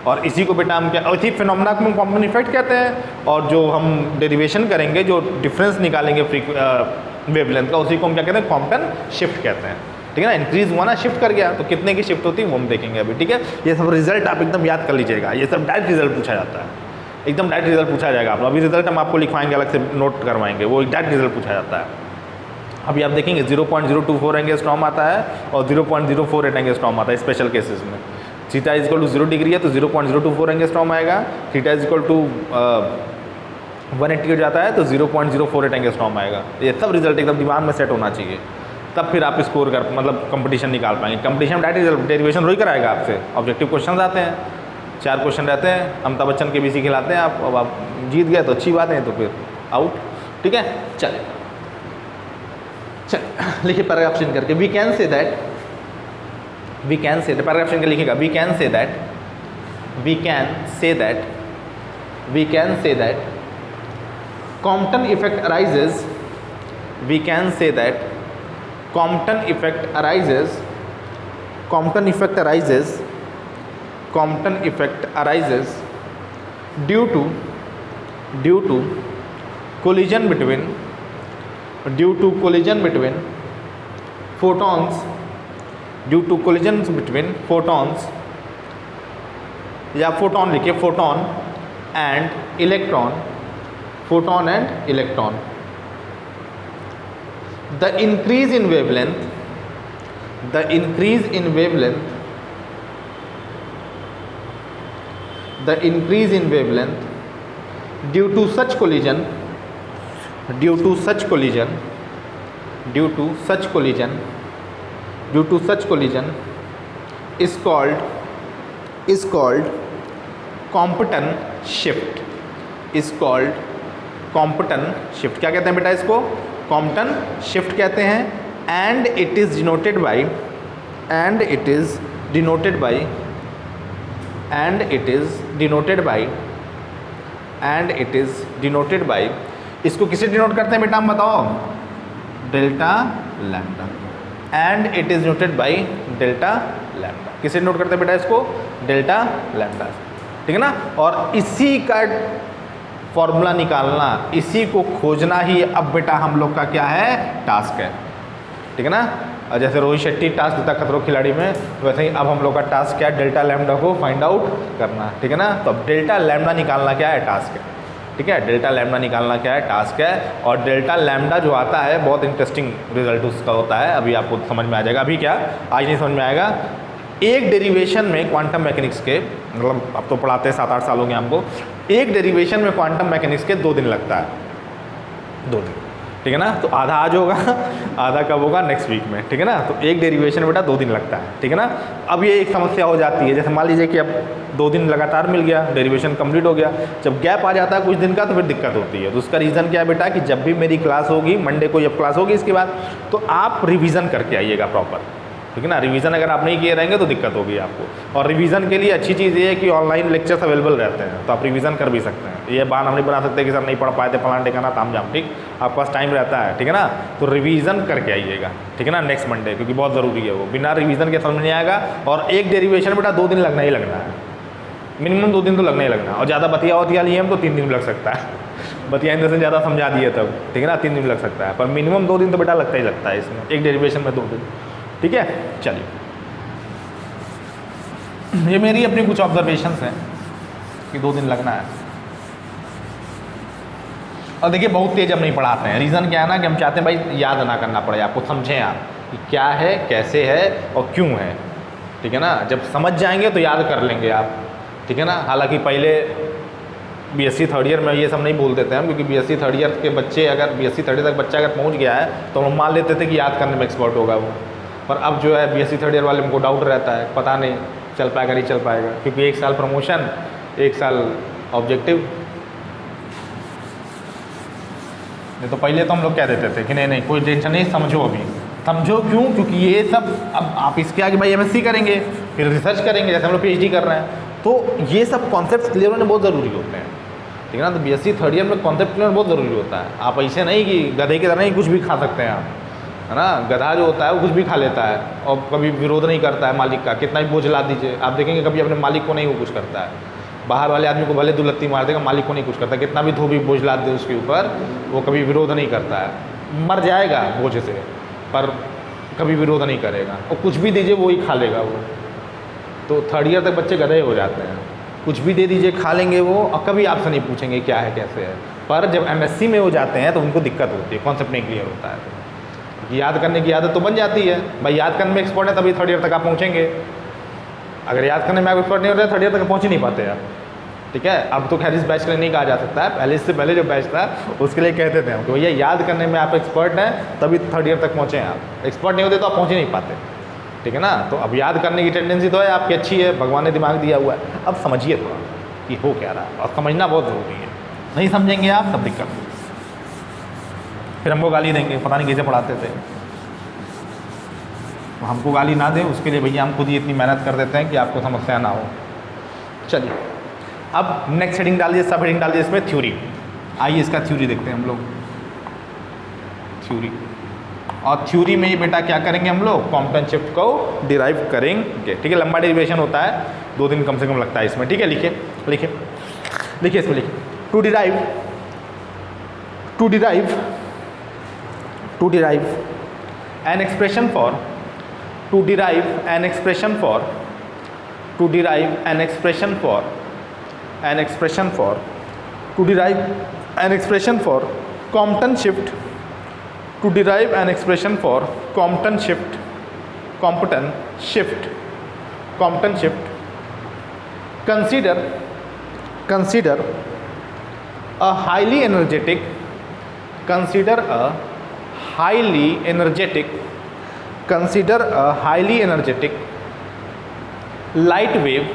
Speaker 1: और इसी को बेटा हम क्या, इसी फिनोमेना को हम कॉम्पटन इफेक्ट कहते हैं। और जो हम डेरिवेशन करेंगे, जो डिफरेंस निकालेंगे वेवलेंथ का, उसी को हम क्या कहते हैं, कॉम्पटन शिफ्ट कहते हैं। ठीक है ना, इंक्रीज हुआ ना, शिफ्ट कर गया, तो कितने की शिफ्ट होती है वो हम देखेंगे अभी। ठीक है, ये सब रिजल्ट आप एकदम याद कर लीजिएगा, ये सब डायरेक्ट रिजल्ट पूछा जाता है, एकदम डायरेक्ट रिजल्ट पूछा जाएगा। आप अभी रिजल्ट हम आपको लिखवाएंगे, अलग से नोट करवाएंगे, वो डायरेक्ट रिजल्ट पूछा जाता है। अभी आप देखेंगे 0.024 एंगस्ट्रॉम आता है और 0.048 एंगस्ट्रॉम आता है स्पेशल केसेस में। Theta is equal to 0 degree है तो 0.024 एंगस्ट्रॉम आएगा, थीटा इज इक्वल टू 180 हो जाता है तो 0.048 एंगस्ट्रॉम आएगा। ये सब रिजल्ट एकदम दिमाग में सेट होना चाहिए, तब फिर आप स्कोर कर, मतलब कंपटीशन निकाल पाएंगे। कंपटीशन डायरेक्ट डेरिवेशन रोई कराएगा आपसे, ऑब्जेक्टिव क्वेश्चन आते हैं, 4 क्वेश्चन रहते हैं, अमिताभ बच्चन के बीसी खिलाते हैं आप, अब आप जीत गए तो अच्छी बात है, तो फिर आउट। ठीक है, चलिए लिखिए पैराग्राफ चेंज करके, we can say that, paragraph change कर लिखिएगा, we can say that Compton effect arises, we can say that Compton effect arises due to collision between photons, due to collisions between photons, या फोटोन लिखिए, photon and electron, the increase in wavelength due to such collision is called Compton shift, क्या कहते हैं बेटा इसको, कॉम्पटन शिफ्ट कहते हैं। And it is denoted by, इसको किसे डिनोट करते हैं बेटा, हम बताओ, delta lambda. And it is denoted by delta lambda, किसे डिनोट करते हैं बेटा इसको, डेल्टा लैम्डा। ठीक है ना, और इसी का फॉर्मूला निकालना, इसी को खोजना ही अब बेटा हम लोग का क्या है, टास्क है। ठीक है ना, और जैसे रोहित शेट्टी टास्क देता खतरों खिलाड़ी में, वैसे ही अब हम लोग का टास्क क्या है, डेल्टा लैम्डा को फाइंड आउट करना। ठीक है ना, तो अब डेल्टा लैम्डा निकालना क्या है, टास्क है। ठीक है, डेल्टा लैम्डा निकालना क्या है, टास्क है। और डेल्टा लैम्डा जो आता है बहुत इंटरेस्टिंग रिजल्ट उसका होता है, अभी आपको समझ में आ जाएगा। अभी क्या, आज नहीं समझ में आएगा। एक डेरिवेशन में क्वांटम मैकेनिक्स के, मतलब अब तो पढ़ाते हैं 7-8 साल हो गए हमको, एक डेरिवेशन में क्वांटम मैकेनिक्स के 2 दिन लगता है, 2 दिन। ठीक है ना, तो आधा आज होगा, आधा कब होगा, नेक्स्ट वीक में। ठीक है ना, तो एक डेरिवेशन बेटा 2 दिन लगता है। ठीक है ना, अब ये एक समस्या हो जाती है, जैसे मान लीजिए कि अब 2 दिन लगातार मिल गया, डेरिवेशन कंप्लीट हो गया, जब गैप आ जाता है कुछ दिन का तो फिर दिक्कत होती है। तो उसका रीज़न क्या है बेटा, कि जब भी मेरी क्लास होगी, मंडे को जब क्लास होगी इसके बाद, तो आप रिविज़न करके आइएगा प्रॉपर। ठीक है ना, रिवीजन अगर आप नहीं किए रहेंगे तो दिक्कत होगी आपको। और रिवीजन के लिए अच्छी चीज़ ये है कि ऑनलाइन लेक्चर्स अवेलेबल रहते हैं, तो आप रिवीजन कर भी सकते हैं। ये बहाना नहीं बना सकते कि सर नहीं पढ़ पाए थे, फलान ठिकाना ताम जाम। ठीक, आपके पास टाइम रहता है। ठीक है ना, तो रिवीजन करके आइएगा। ठीक है ना, नेक्स्ट मंडे, क्योंकि बहुत ज़रूरी है वो, बिना रिवीजन के समझ नहीं आएगा। और एक डेरिवेशन बेटा 2 दिन लगना ही लगना है, मिनिमम 2 दिन तो लगना ही लगना है। और ज़्यादा बतिया लिए हम तो 3 दिन लग सकता है, बतिया इंदर से ज़्यादा समझा दिए तब। ठीक है ना, 3 दिन लग सकता है, पर मिनिमम 2 दिन तो बेटा लगता ही लगता है इसमें, एक डेरिवेशन में 2 दिन। ठीक है, चलिए, ये मेरी अपनी कुछ ऑब्जर्वेशंस हैं कि 2 दिन लगना है। और देखिए बहुत तेज हम नहीं पढ़ाते हैं, रीज़न क्या है ना, कि हम चाहते हैं भाई याद ना करना पड़े आपको, समझें आप कि क्या है, कैसे है और क्यों है। ठीक है ना, जब समझ जाएंगे तो याद कर लेंगे आप। ठीक है ना, हालांकि पहले बीएससी थर्ड ईयर में ये सब नहीं बोल देते हैं हम, क्योंकि बीएससी थर्ड ईयर के बच्चे अगर बीएससी थर्ड ईयर तक बच्चा अगर पहुंच गया है तो हम मान लेते थे कि याद करने में एक्सपर्ट होगा वो। पर अब जो है बीएससी थर्ड ईयर वाले को डाउट रहता है, पता नहीं चल पाएगा नहीं चल पाएगा, क्योंकि 1 साल प्रमोशन 1 साल ऑब्जेक्टिव। नहीं तो पहले तो हम लोग कह देते थे कि नहीं नहीं कोई टेंशन नहीं, समझो अभी। समझो क्यों? क्योंकि ये सब अब आप इसके आगे भाई एमएससी करेंगे, फिर रिसर्च करेंगे, जैसे हम लोग पीएचडी कर रहे हैं, तो ये सब कॉन्सेप्ट क्लियर होने बहुत ज़रूरी होते हैं, ठीक है ना। तो बीएससी थर्ड ईयर में कॉन्सेप्ट क्लियर बहुत ज़रूरी होता है। आप ऐसे नहीं कि गधे की तरह नहीं कुछ भी खा सकते हैं आप, है ना। गधा जो होता है वो कुछ भी खा लेता है और कभी विरोध नहीं करता है मालिक का, कितना भी बोझ ला दीजिए, आप देखेंगे कभी अपने मालिक को नहीं वो कुछ करता है। बाहर वाले आदमी को भले दुलत्ती मार देगा, मालिक को नहीं कुछ करता, कितना भी धोबी बोझ लाद दे उसके ऊपर, वो कभी विरोध नहीं करता है। मर जाएगा बोझ से पर कभी विरोध नहीं करेगा, और कुछ भी दीजिए वही खा लेगा वो। तो थर्ड ईयर तक बच्चे गधे हो जाते हैं, कुछ भी दे दीजिए खा लेंगे वो, और कभी आपसे नहीं पूछेंगे क्या है कैसे है। पर जब एमएससी में हो जाते हैं तो उनको दिक्कत होती है, कॉन्सेप्ट नहीं क्लियर होता है। तो याद करने की आदत तो बन जाती है भाई, याद करने में एक्सपर्ट है तभी थर्ड ईयर तक आप पहुँचेंगे। अगर याद करने में आप एक्सपर्ट नहीं होते थर्ड ईयर तक पहुँच ही नहीं पाते आप, ठीक है। अब तो खैर इस बैच के लिए नहीं कहा जा सकता है, पहले इससे पहले जो बैच था उसके लिए कहते थे हम कि भैया याद करने में आप एक्सपर्ट हैं तभी थर्ड ईयर तक पहुँचे हैं आप, एक्सपर्ट नहीं होते तो आप पहुँच ही नहीं पाते, ठीक है ना। तो अब याद करने की टेंडेंसी तो है आपकी अच्छी है, भगवान ने दिमाग दिया हुआ है। अब समझिए थोड़ा कि हो क्या रहा है, और समझना बहुत ज़रूरी है। नहीं समझेंगे आप तब दिक्कत, फिर हमको गाली देंगे, पता नहीं कैसे पढ़ाते थे। तो हमको गाली ना दें उसके लिए भैया हम खुद ही इतनी मेहनत कर देते हैं कि आपको समस्या ना हो। चलिए अब नेक्स्ट हेडिंग डाल दीजिए, सब हेडिंग डाल दीजिए इसमें थ्योरी। आइए इसका थ्योरी देखते हैं हम लोग, थ्योरी। और थ्योरी में ही बेटा क्या करेंगे हम लोग, कॉम्पटन शिफ्ट को डिराइव करेंगे, ठीक है। लंबा डेरिवेशन होता है, 2 दिन कम से कम लगता है इसमें, ठीक है। लिखिए लिखिए लिखिए इसमें लिखिए, to derive an expression for to derive an expression for to derive an expression for an expression for to derive an expression for Compton shift to derive an expression for Compton shift consider a highly energetic consider a highly energetic light wave,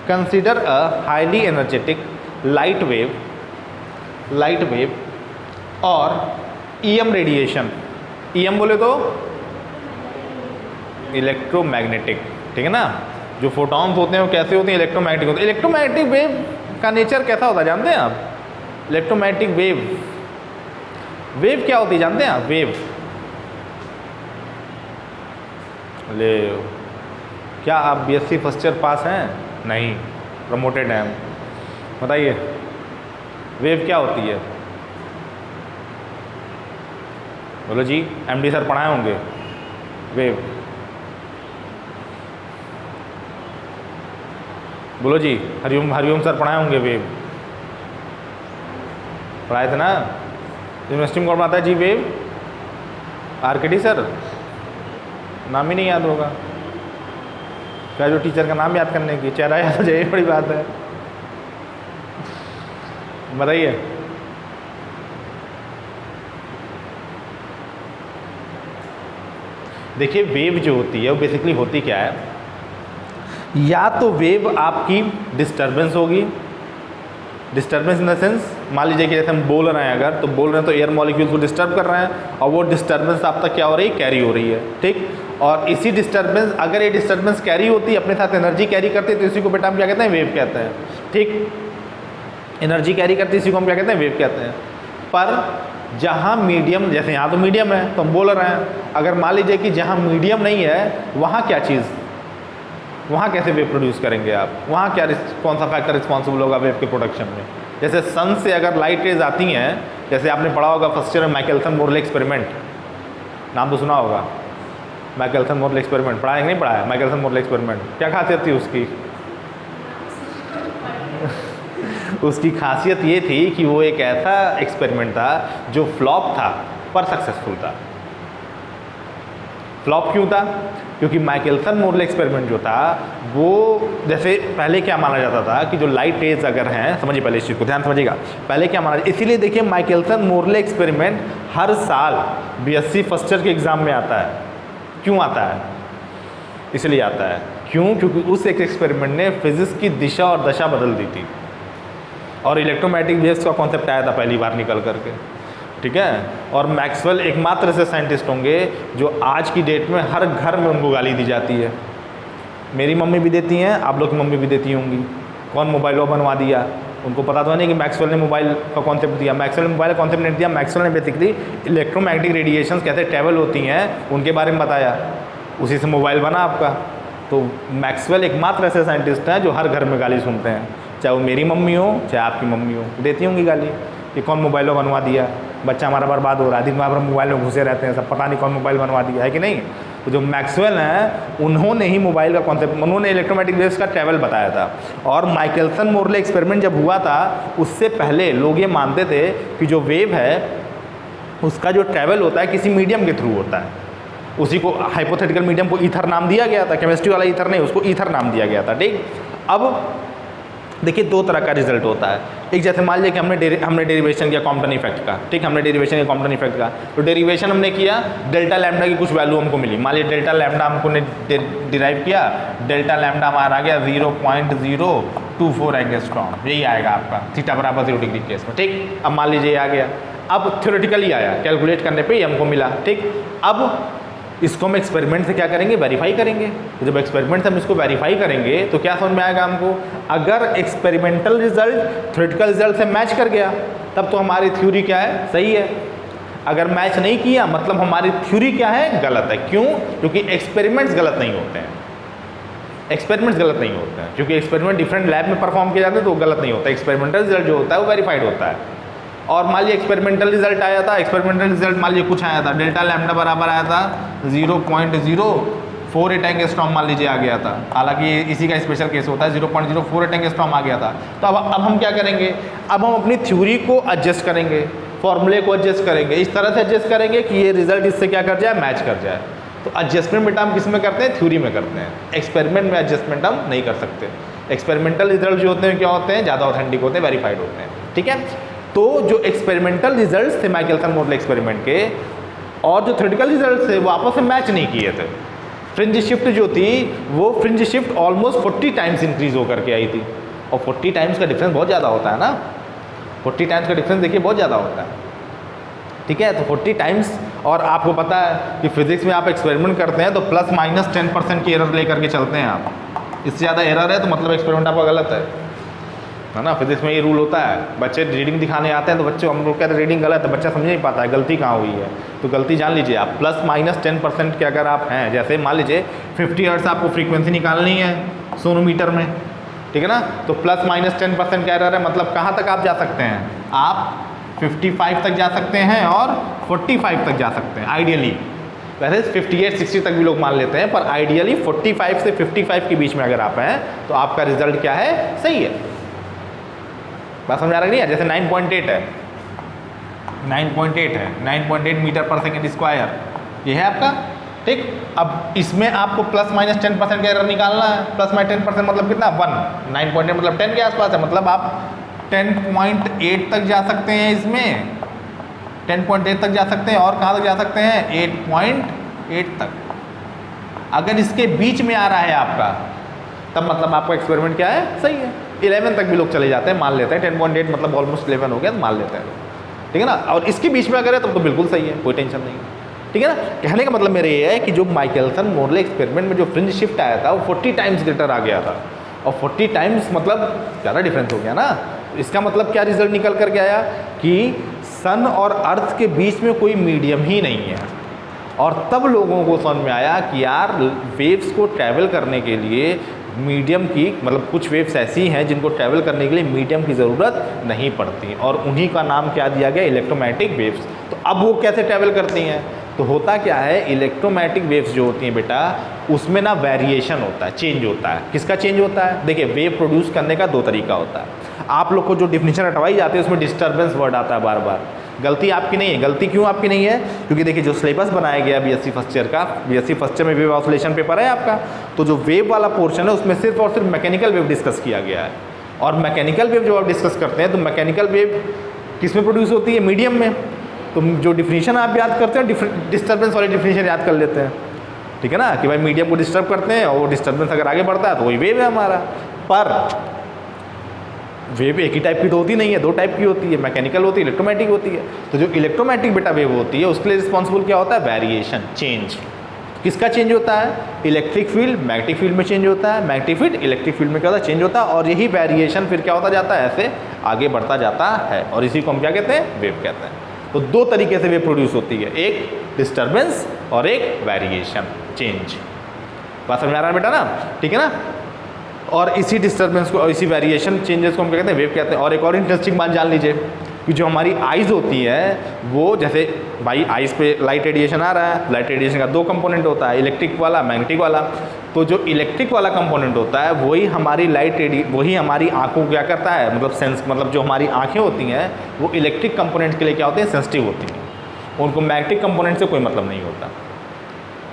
Speaker 1: consider a highly energetic light wave और EM रेडिएशन, EM बोले तो इलेक्ट्रोमैग्नेटिक, ठीक है ना। जो फोटॉन्स होते हैं वो कैसे होते हैं, इलेक्ट्रोमैग्नेटिक होते हैं। इलेक्ट्रोमैग्नेटिक वेव का नेचर कैसा होता है जानते हैं आप? इलेक्ट्रोमैग्नेटिक वेव क्या होती है जानते हैं आप? वेव ले, क्या आप बीएससी फर्स्ट ईयर पास हैं? नहीं, प्रमोटेड हैं। बताइए वेव क्या होती है? बोलो जी, एमडी सर पढ़ाए होंगे वेव। बोलो जी, हरिओम सर पढ़ाए होंगे वेव, पढ़ाए थे ना। यूनिवर्सिटी में कौन पढ़ाता है जी वेव? आरकेडी सर, नाम ही नहीं याद होगा क्या? जो टीचर का नाम याद करने की, चेहरा याद हो जाए, बड़ी बात है। बताइए देखिए वेव जो होती है वो बेसिकली होती क्या है, या तो वेव आपकी डिस्टर्बेंस होगी, डिस्टर्बेंस इन द सेंस मान लीजिए कि जैसे हम बोल रहे हैं, अगर तो बोल रहे हैं तो एयर मॉलिक्यूल्स को डिस्टर्ब कर रहे हैं और वो डिस्टर्बेंस आप तक क्या हो रही है, कैरी हो रही है, ठीक। और इसी डिस्टर्बेंस, अगर ये डिस्टर्बेंस कैरी होती है, अपने साथ एनर्जी कैरी करती है, तो इसी को बेटा हम क्या कहते हैं, वेव कहते हैं, ठीक। एनर्जी कैरी करती है, इसी को हम क्या कहते हैं, वेव कहते हैं। पर जहाँ मीडियम, जैसे यहाँ तो मीडियम है तो हम बोल रहे हैं, अगर मान लीजिए कि जहाँ मीडियम नहीं है वहाँ क्या चीज़, वहाँ कैसे वेव प्रोड्यूस करेंगे आप? वहाँ क्या कौन सा फैक्टर रिस्पॉन्सिबल होगा वेव के प्रोडक्शन में? जैसे सन से अगर लाइट रेज आती हैं, जैसे आपने पढ़ा होगा फर्स्ट ईयर में माइकलसन-मोरले एक्सपेरिमेंट, नाम तो सुना होगा। माइकलसन-मोरले एक्सपेरिमेंट पढ़ा है कि नहीं पढ़ा है? माइकलसन-मोरले एक्सपेरिमेंट क्या खासियत थी उसकी? उसकी खासियत ये थी कि वो एक ऐसा एक्सपेरिमेंट था जो फ्लॉप था पर सक्सेसफुल था। फ्लॉप क्यों था? क्योंकि माइकलसन मोरले एक्सपेरिमेंट जो था वो, जैसे पहले क्या माना जाता था कि जो लाइट रेज अगर हैं, समझिए पहले इस चीज़ को ध्यान समझिएगा, पहले क्या माना, इसीलिए देखिए माइकलसन मोरले एक्सपेरिमेंट हर साल बीएससी फर्स्ट ईयर के एग्ज़ाम में आता है। क्यों आता है? इसलिए आता है, क्यों? क्योंकि उस एक एक्सपेरिमेंट ने फिजिक्स की दिशा और दशा बदल दी थी और इलेक्ट्रोमैग्नेटिक वेव्स का कॉन्सेप्ट आया था पहली बार निकल करके, ठीक है। और मैक्सवेल एकमात्र ऐसे साइंटिस्ट होंगे जो आज की डेट में हर घर में उनको गाली दी जाती है। मेरी मम्मी भी देती हैं, आप लोग की मम्मी भी देती होंगी। कौन मोबाइल बनवा दिया? उनको पता तो नहीं कि मैक्सवेल ने मोबाइल का कॉन्सेप्ट दिया। मैक्सवेल ने मोबाइल का कॉन्सेप्ट नहीं दिया, मैक्सवेल ने बेसिकली इलेक्ट्रोमैग्नेटिक रेडिएशंस कैसे ट्रैवल होती हैं उनके बारे में बताया, उसी से मोबाइल बना आपका। तो मैक्सवेल एकमात्र ऐसे साइंटिस्ट हैं जो हर घर में गाली सुनते हैं, चाहे वो मेरी मम्मी हो चाहे आपकी मम्मी हो, देती होंगी गाली कि कौन मोबाइल बनवा दिया, बच्चा हमारा बर्बाद हो रहा है, दिन भर मोबाइल में घुसे रहते हैं सब, पता नहीं कौन मोबाइल बनवा दिया है कि नहीं। तो जो मैक्सवेल हैं उन्होंने ही मोबाइल का कॉन्सेप्ट, उन्होंने इलेक्ट्रोमैग्नेटिक वेव्स का ट्रैवल बताया था। और माइकलसन मोरले एक्सपेरिमेंट जब हुआ था उससे पहले लोग ये मानते थे कि जो वेव है उसका जो ट्रैवल होता है किसी मीडियम के थ्रू होता है। उसी को हाइपोथेटिकल मीडियम को ईथर नाम दिया गया था, केमिस्ट्री वाला ईथर नहीं, उसको ईथर नाम दिया गया था, ठीक। अब देखिए दो तरह का रिजल्ट होता है। एक जैसे मान लीजिए कि हमने डेरिवेशन किया कॉम्पटन इफेक्ट का, ठीक, हमने डेरिवेशन किया कॉम्पटन इफेक्ट का, तो डेरिवेशन हमने किया, डेल्टा लैम्डा की कुछ वैल्यू हमको मिली। मान लीजिए डेल्टा लैम्डा हमको ने डिराइव किया, डेल्टा लैम्डा हमारा आ गया 0.024 एंगस्ट्रॉम, यही आएगा आपका थीटा बराबर 0 डिग्री केस में, ठीक। अब मान लीजिए आ गया, अब थ्योरेटिकली आया, कैलकुलेट करने पे हमको मिला, ठीक। अब इसको हम एक्सपेरिमेंट से क्या करेंगे? वेरीफाई करेंगे। तो जब एक्सपेरिमेंट से हम इसको वेरीफाई करेंगे तो क्या समझ में आएगा हमको? अगर एक्सपेरिमेंटल रिजल्ट थ्योरेटिकल रिजल्ट से मैच कर गया तब तो हमारी थ्योरी क्या है? सही है। अगर मैच नहीं किया मतलब हमारी थ्योरी क्या है? गलत है। क्यों? क्योंकि एक्सपेरिमेंट्स गलत नहीं होते हैं, एक्सपेरिमेंट्स गलत नहीं होते हैं, क्योंकि एक्सपेरिमेंट डिफरेंट लैब में परफॉर्म किए जाते हैं तो गलत नहीं होता। एक्सपेरिमेंटल रिजल्ट जो होता है वो वेरीफाइड होता है। और मान लीजिए एक्सपेरिमेंटल रिजल्ट आया था, एक्सपेरिमेंटल रिजल्ट मान लीजिए कुछ आया था, डेल्टा लैम्डा बराबर आया था 0.048 एंगस्ट्रॉम मान लीजिए आ गया था, हालांकि इसी का स्पेशल केस होता है, 0.048 एंगस्ट्रॉम आ गया था। तो अब हम क्या करेंगे? अब हम अपनी थ्योरी को एडजस्ट करेंगे, फॉर्मूले को एडजस्ट करेंगे, इस तरह से एडजस्ट करेंगे कि ये रिजल्ट इससे क्या कर जाए? मैच कर जाए। तो एडजस्टमेंट बेटा हम किस में करते हैं? थ्योरी में करते हैं। एक्सपेरिमेंट में एडजस्टमेंट हम नहीं कर सकते। एक्सपेरिमेंटल रिजल्ट जो होते हैं क्या होते हैं? ज़्यादा ऑथेंटिक होते हैं, वेरीफाइड होते हैं, ठीक है। तो जो एक्सपेरिमेंटल रिजल्ट्स थे माइकलसन मोरले एक्सपेरिमेंट के और जो थ्योरेटिकल रिजल्ट्स थे वो आपस में मैच नहीं किए थे। फ्रिंज शिफ्ट जो थी वो fringe shift almost 40 times increase होकर के आई थी, और 40 टाइम्स का डिफरेंस बहुत ज़्यादा होता है ना, 40 टाइम्स का डिफरेंस देखिए बहुत ज़्यादा होता है, ठीक है। तो 40 टाइम्स, और आपको पता है कि फिजिक्स में आप एक्सपेरिमेंट करते हैं तो ±10% की एरर लेकर के चलते हैं आप, इससे ज़्यादा एरर है तो मतलब एक्सपेरिमेंट आपका गलत है ना। फिजिक्स में ये रूल होता है। बच्चे रीडिंग दिखाने आते हैं तो बच्चे, हम लोग कहते हैं रीडिंग गलत है, बच्चा समझ नहीं पाता है गलती कहाँ हुई है। तो गलती जान लीजिए आप, ±10% के अगर आप हैं, जैसे मान लीजिए 50 हर्ट्ज आपको फ्रीक्वेंसी निकालनी है सोनोमीटर में, ठीक है ना, तो ±10% का एरर है, मतलब कहाँ तक आप जा सकते हैं? आप 55 तक जा सकते हैं और 45 तक जा सकते हैं आइडियली। वैसे 58-60 तक भी लोग मान लेते हैं, पर आइडियली 45 से 55 के बीच में अगर आप हैं तो आपका रिजल्ट क्या है? सही है। बात समझ आ रही है? जैसे 9.8 है, 9.8 है, 9.8 मीटर पर सेकेंड स्क्वायर, ये है आपका, ठीक। अब इसमें आपको ±10% का एरर निकालना है। +10% मतलब कितना? 1। 9.8 मतलब 10 के आसपास है, मतलब आप 10.8 तक जा सकते हैं, इसमें 10.8 तक जा सकते हैं। और कहाँ तक जा सकते हैं? 8.8 तक। अगर इसके बीच में आ रहा है आपका तब मतलब आपका एक्सपेरिमेंट क्या है? सही है। 11 तक भी लोग चले जाते हैं, मान लेते हैं 10.8 मतलब ऑलमोस्ट 11 हो गया तो मान लेते हैं, ठीक है ना। और इसके बीच में अगर है तब तो बिल्कुल सही है, कोई टेंशन नहीं है, ठीक है ना। कहने का मतलब मेरे ये है कि जो माइकलसन मोरले एक्सपेरिमेंट में जो फ्रिंज शिफ्ट आया था वो 40 टाइम्स ग्रेटर आ गया था, और 40 टाइम्स मतलब ज़्यादा डिफरेंस हो गया ना। इसका मतलब क्या रिजल्ट निकल करके आया कि सन और अर्थ के बीच में कोई मीडियम ही नहीं है। और तब लोगों को समझ में आया कि यार वेव्स को ट्रैवल करने के लिए मीडियम की, मतलब कुछ वेव्स ऐसी हैं जिनको ट्रैवल करने के लिए मीडियम की ज़रूरत नहीं पड़ती, और उन्हीं का नाम क्या दिया गया? Electromagnetic waves. तो अब वो कैसे ट्रैवल करती हैं? तो होता क्या है, इलेक्ट्रोमैग्नेटिक वेव्स जो होती हैं बेटा, उसमें ना वेरिएशन होता है, चेंज होता है। किसका चेंज होता है? देखिए वेव प्रोड्यूस करने का दो तरीका होता है। आप लोग को जो डिफिनीशन हटवाई जाती है उसमें डिस्टर्बेंस वर्ड आता है बार बार, गलती आपकी नहीं है। गलती क्यों आपकी नहीं है? क्योंकि देखिए जो सिलेबस बनाया गया बीएससी फर्स्ट ईयर का, बीएससी फर्स्ट ईयर में वेव ऑसिलेशन पेपर है आपका, तो जो वेव वाला पोर्शन है उसमें सिर्फ और सिर्फ मैकेनिकल वेव डिस्कस किया गया है। और मैकेनिकल वेव जब आप डिस्कस करते हैं तो मैकेनिकल वेव किस में प्रोड्यूस होती है? मीडियम में। तो जो डिफिनीशन आप याद करते हैं डिस्टर्बेंस वाली डिफिनीशन याद कर लेते हैं, ठीक है ना, कि भाई मीडियम को डिस्टर्ब करते हैं और वो डिस्टर्बेंस अगर आगे बढ़ता है तो वही वेव है हमारा। पर वेव एक ही टाइप की तो होती नहीं है, दो टाइप की होती है, मैकेनिकल होती है, इलेक्ट्रोमैटिक होती है। तो जो इलेक्ट्रोमैटिक बेटा वेव होती है उसके लिए रिस्पॉन्सिबल क्या होता है? Variation, change. किसका चेंज होता है? इलेक्ट्रिक फील्ड मैग्नेटिक फील्ड में चेंज होता है, मैग्नेटिक फील्ड इलेक्ट्रिक फील्ड में क्या होता है? चेंज होता है। और यही वेरिएशन फिर क्या होता जाता है? ऐसे आगे बढ़ता जाता है, और इसी को हम क्या कहते हैं? वेव कहते हैं। तो दो तरीके से वेव प्रोड्यूस होती है, एक डिस्टर्बेंस और एक वेरिएशन, चेंज। बात समझ आ रहा है बेटा ना? ठीक है ना? और इसी डिस्टर्बेंस को और इसी वेरिएशन चेंजेस को हम क्या कहते हैं? वेव कहते हैं। और एक और इंटरेस्टिंग बात जान लीजिए कि जो हमारी आइज़ होती है वो, जैसे भाई आइज़ पे लाइट रेडिएशन आ रहा है, लाइट रेडिएशन का दो कंपोनेंट होता है, इलेक्ट्रिक वाला, मैग्नेटिक वाला। तो जो इलेक्ट्रिक वाला कंपोनेंट होता है वही हमारी वही हमारी आंखों को क्या करता है? मतलब सेंस, मतलब जो हमारी आँखें होती हैं वो इलेक्ट्रिक कंपोनेंट के लिए क्या होती हैं? सेंसिटिव होती हैं। उनको मैग्नेटिक कंपोनेंट से कोई मतलब नहीं होता।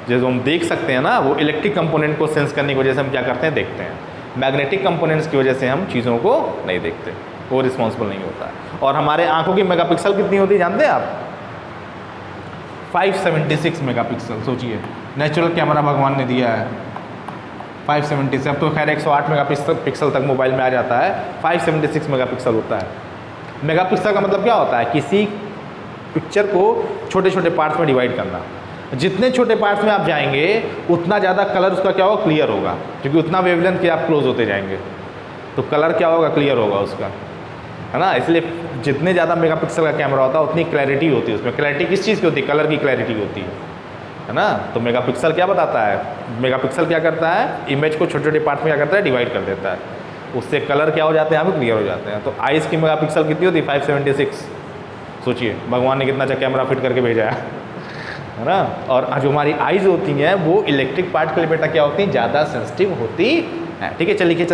Speaker 1: जैसे हम देख सकते हैं ना, वो इलेक्ट्रिक कंपोनेंट को सेंस करने की वजह से हम क्या करते हैं? देखते हैं। मैग्नेटिक कंपोनेंट्स की वजह से हम चीज़ों को नहीं देखते, वो रिस्पॉन्सिबल नहीं होता है। और हमारे आंखों की मेगापिक्सल कितनी होती है जानते हैं आप? 576 मेगापिक्सल। सोचिए, नेचुरल कैमरा भगवान ने दिया है 576, अब तो खैर 108 मेगापिक्सल तक मोबाइल में आ जाता है, 576 मेगापिक्सल होता है। मेगापिक्सल का मतलब क्या होता है? किसी पिक्चर को छोटे छोटे पार्ट्स में डिवाइड करना। जितने छोटे पार्ट्स में आप जाएंगे उतना ज़्यादा कलर उसका क्या होगा? क्लियर होगा, क्योंकि उतना वेवलेंथ के आप क्लोज होते जाएंगे तो कलर क्या होगा? क्लियर होगा उसका, है ना। इसलिए जितने ज़्यादा मेगापिक्सल का कैमरा होता है उतनी क्लैरिटी होती है उसमें। क्लैरिटी किस चीज़ की होती है? कलर की क्लैरिटी होती है ना। तो मेगापिक्सल क्या बताता है? मेगापिक्सल क्या करता है? इमेज को छोटे छोटे पार्ट्स में क्या करता है? डिवाइड कर देता है। उससे कलर क्या हो जाते हैं? यहाँ पे क्लियर हो जाते हैं। तो आइज़ की मेगापिक्सल कितनी होती है? 576। सोचिए भगवान ने कितना अच्छा कैमरा फिट करके भेजा है ना। और जो हमारी आइज़ होती हैं वो इलेक्ट्रिक पार्ट के लिए बेटा क्या होती हैं? ज़्यादा सेंसिटिव होती है। ठीक है, चलिए,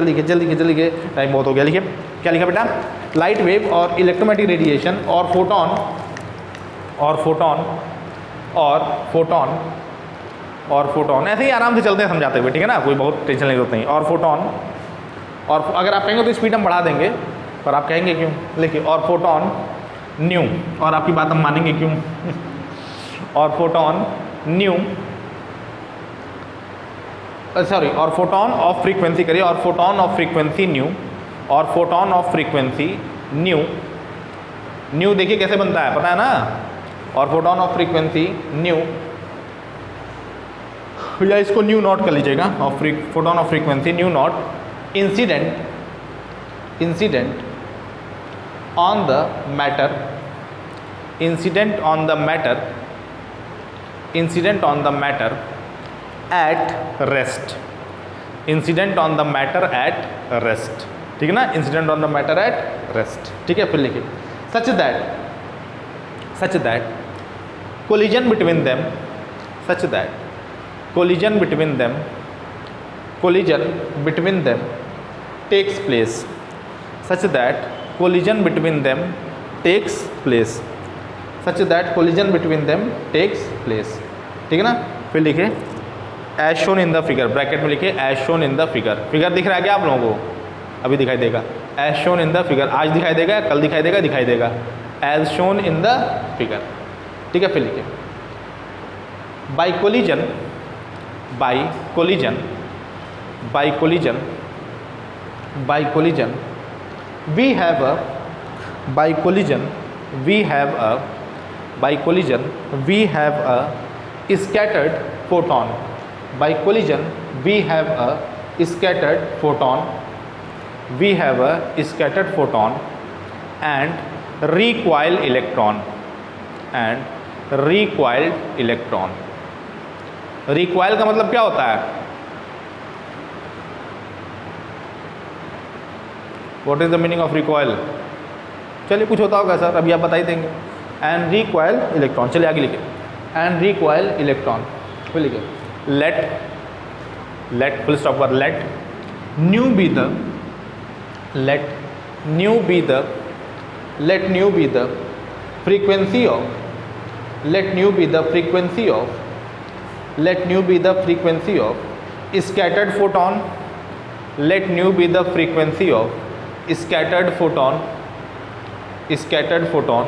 Speaker 1: टाइम बहुत हो गया। लिखिए, क्या लिखा बेटा? लाइट वेव और इलेक्ट्रोमैटिक रेडिएशन और फोटोन ऐसे ही आराम से चलते हैं समझाते हुए, ठीक है ना, कोई बहुत टेंशन नहीं होती। और फोटोन, और अगर आप कहेंगे तो स्पीड हम बढ़ा देंगे, पर आप कहेंगे क्यों? लिखिए, और फोटोन न्यू, और आपकी बात हम मानेंगे क्यों? और फोटोन न्यू, सॉरी, और फोटोन ऑफ फ्रीक्वेंसी करिए, और फोटोन ऑफ फ्रीक्वेंसी न्यू, और फोटोन ऑफ फ्रीक्वेंसी न्यू देखिए कैसे बनता है, पता है ना। और फोटोन ऑफ फ्रीक्वेंसी न्यू, या इसको न्यू नॉट कर लीजिएगा, और photon of frequency new not incident on the matter at rest, ठीक है ना, incident on the matter at rest. ठीक है, फिर लिखिए, such that collision between them takes place, such that collision between them takes place, ठीक है ना। फिर लिखिए, as shown in the figure, bracket में लिखिए as shown in the figure. Figure दिख रहा है क्या आप लोगों को? अभी दिखाई देगा, as shown in the figure. आज दिखाई देगा, कल दिखाई देगा, as shown in the figure. ठीक है, फिर लिखिए, by collision we have a scattered photon. By collision we have a scattered photon and recoiled electron. recoil का मतलब क्या होता है? What is the meaning of recoil? चलिए कुछ होता होगा सर, अभी आप बता ही देंगे। एंड रिकॉयल इलेक्ट्रॉन, चलिए आगे लिखिए, एंड रिकॉयल इलेक्ट्रॉन, फिर लिखिए, लेट फुल स्टॉप पर, let nu be the frequency of, let nu be the frequency of, let nu be the frequency of scattered photon, let nu be the frequency of scattered photon, scattered photon,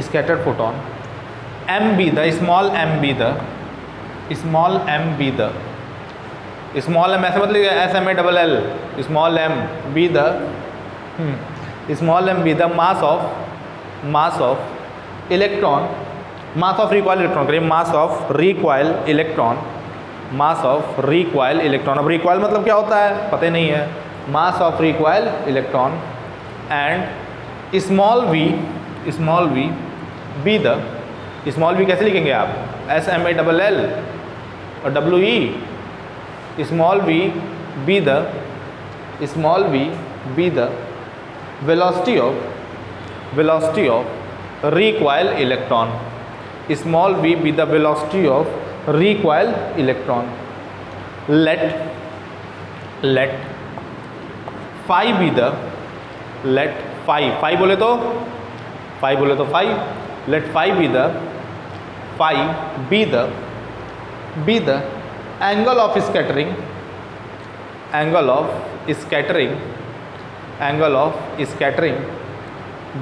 Speaker 1: scattered photon, m be the, small m be the, small m be the, small m ऐसे मतलब S M A double L, small m be the, small m be the mass of electron, mass of recoil electron करिए, mass of recoil electron, mass of recoil electron। अब recoil मतलब क्या होता है पता ही नहीं है, mass of recoil electron and small v be the, small v कैसे लिखेंगे आप, S M A double L और W E, small v be the, small v be the velocity of recoil electron, small v be the velocity of recoil electron, let phi be the, let phi बोले तो phi, let phi be the, angle of scattering,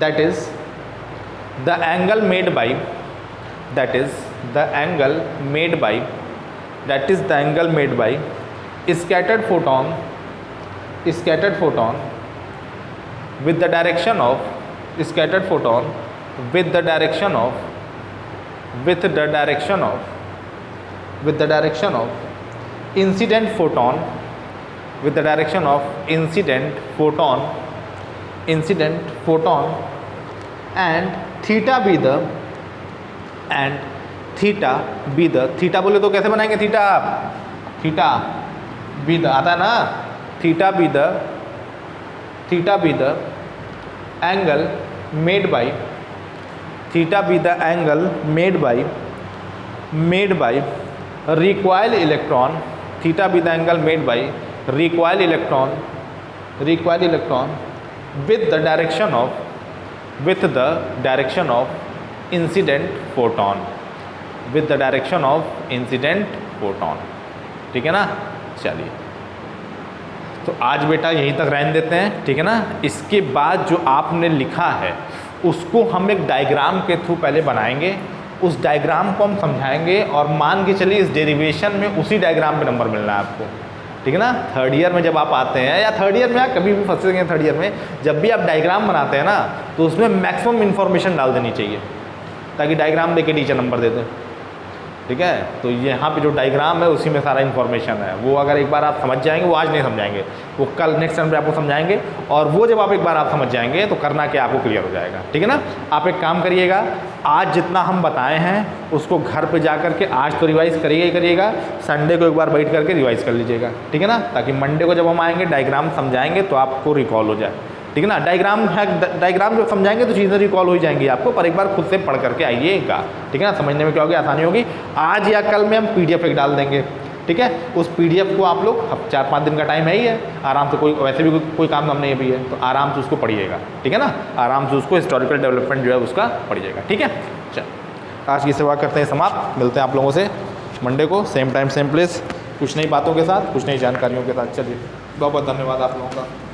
Speaker 1: that is the angle made by, scattered photon with the direction of, with the direction of incident photon, and theta be the, theta बोले तो कैसे बनाएंगे थीटा be the आता है ना, theta be the angle made by, recoil electron, theta be the angle made by recoil electron with the direction of incident photon, ठीक है ना। चलिए तो आज बेटा यहीं तक रहने देते हैं, ठीक है ना। इसके बाद जो आपने लिखा है उसको हम एक डायग्राम के थ्रू पहले बनाएंगे, उस डायग्राम को हम समझाएंगे और मान के चलिए इस डेरिवेशन में उसी डायग्राम पे नंबर मिलना है आपको, ठीक है ना। थर्ड ईयर में जब आप आते हैं या थर्ड ईयर में या कभी भी फंस सकेंगे, थर्ड ईयर में जब भी आप डायग्राम बनाते हैं ना तो उसमें मैक्सिमम इन्फॉर्मेशन डाल देनी चाहिए ताकि डायग्राम देके टीचर नंबर दे दें, ठीक है। तो यहाँ पे जो डायग्राम है उसी में सारा इन्फॉर्मेशन है, वो अगर एक बार आप समझ जाएंगे, वो आज नहीं समझाएंगे, वो कल नेक्स्ट टाइम पे आपको समझाएंगे, और वो जब आप एक बार आप समझ जाएंगे तो करना क्या आपको क्लियर हो जाएगा, ठीक है ना। आप एक काम करिएगा, आज जितना हम बताए हैं उसको घर पे जा करके आज तो रिवाइज़ करिएगा, संडे को एक बार बैठ करके रिवाइज़ कर लीजिएगा, ठीक है ना, ताकि मंडे को जब हम आएंगे डायग्राम समझाएंगे तो आपको रिकॉल हो जाए, ठीक है ना। डायग्राम जब समझाएंगे तो चीज़ें रिकॉल हो जाएंगी आपको, पर एक बार खुद से पढ़ करके आइएगा, ठीक है ना। समझने में क्या होगी, आसानी होगी। आज या कल में हम PDF एक डाल देंगे, ठीक है। उस PDF को आप लोग 4-5 दिन का टाइम है ही है, आराम से, कोई वैसे भी कोई काम हमने भी है तो आराम से उसको पढ़िएगा, ठीक है ना। आराम से उसको हिस्टोरिकल डेवलपमेंट जो है उसका पढ़िएगा, ठीक है। चल आज की सेवा करते हैं समाप्त, मिलते हैं आप लोगों से मंडे को, सेम टाइम सेम प्लेस, कुछ नई बातों के साथ, कुछ नई जानकारियों के साथ। चलिए बहुत बहुत धन्यवाद आप लोगों का।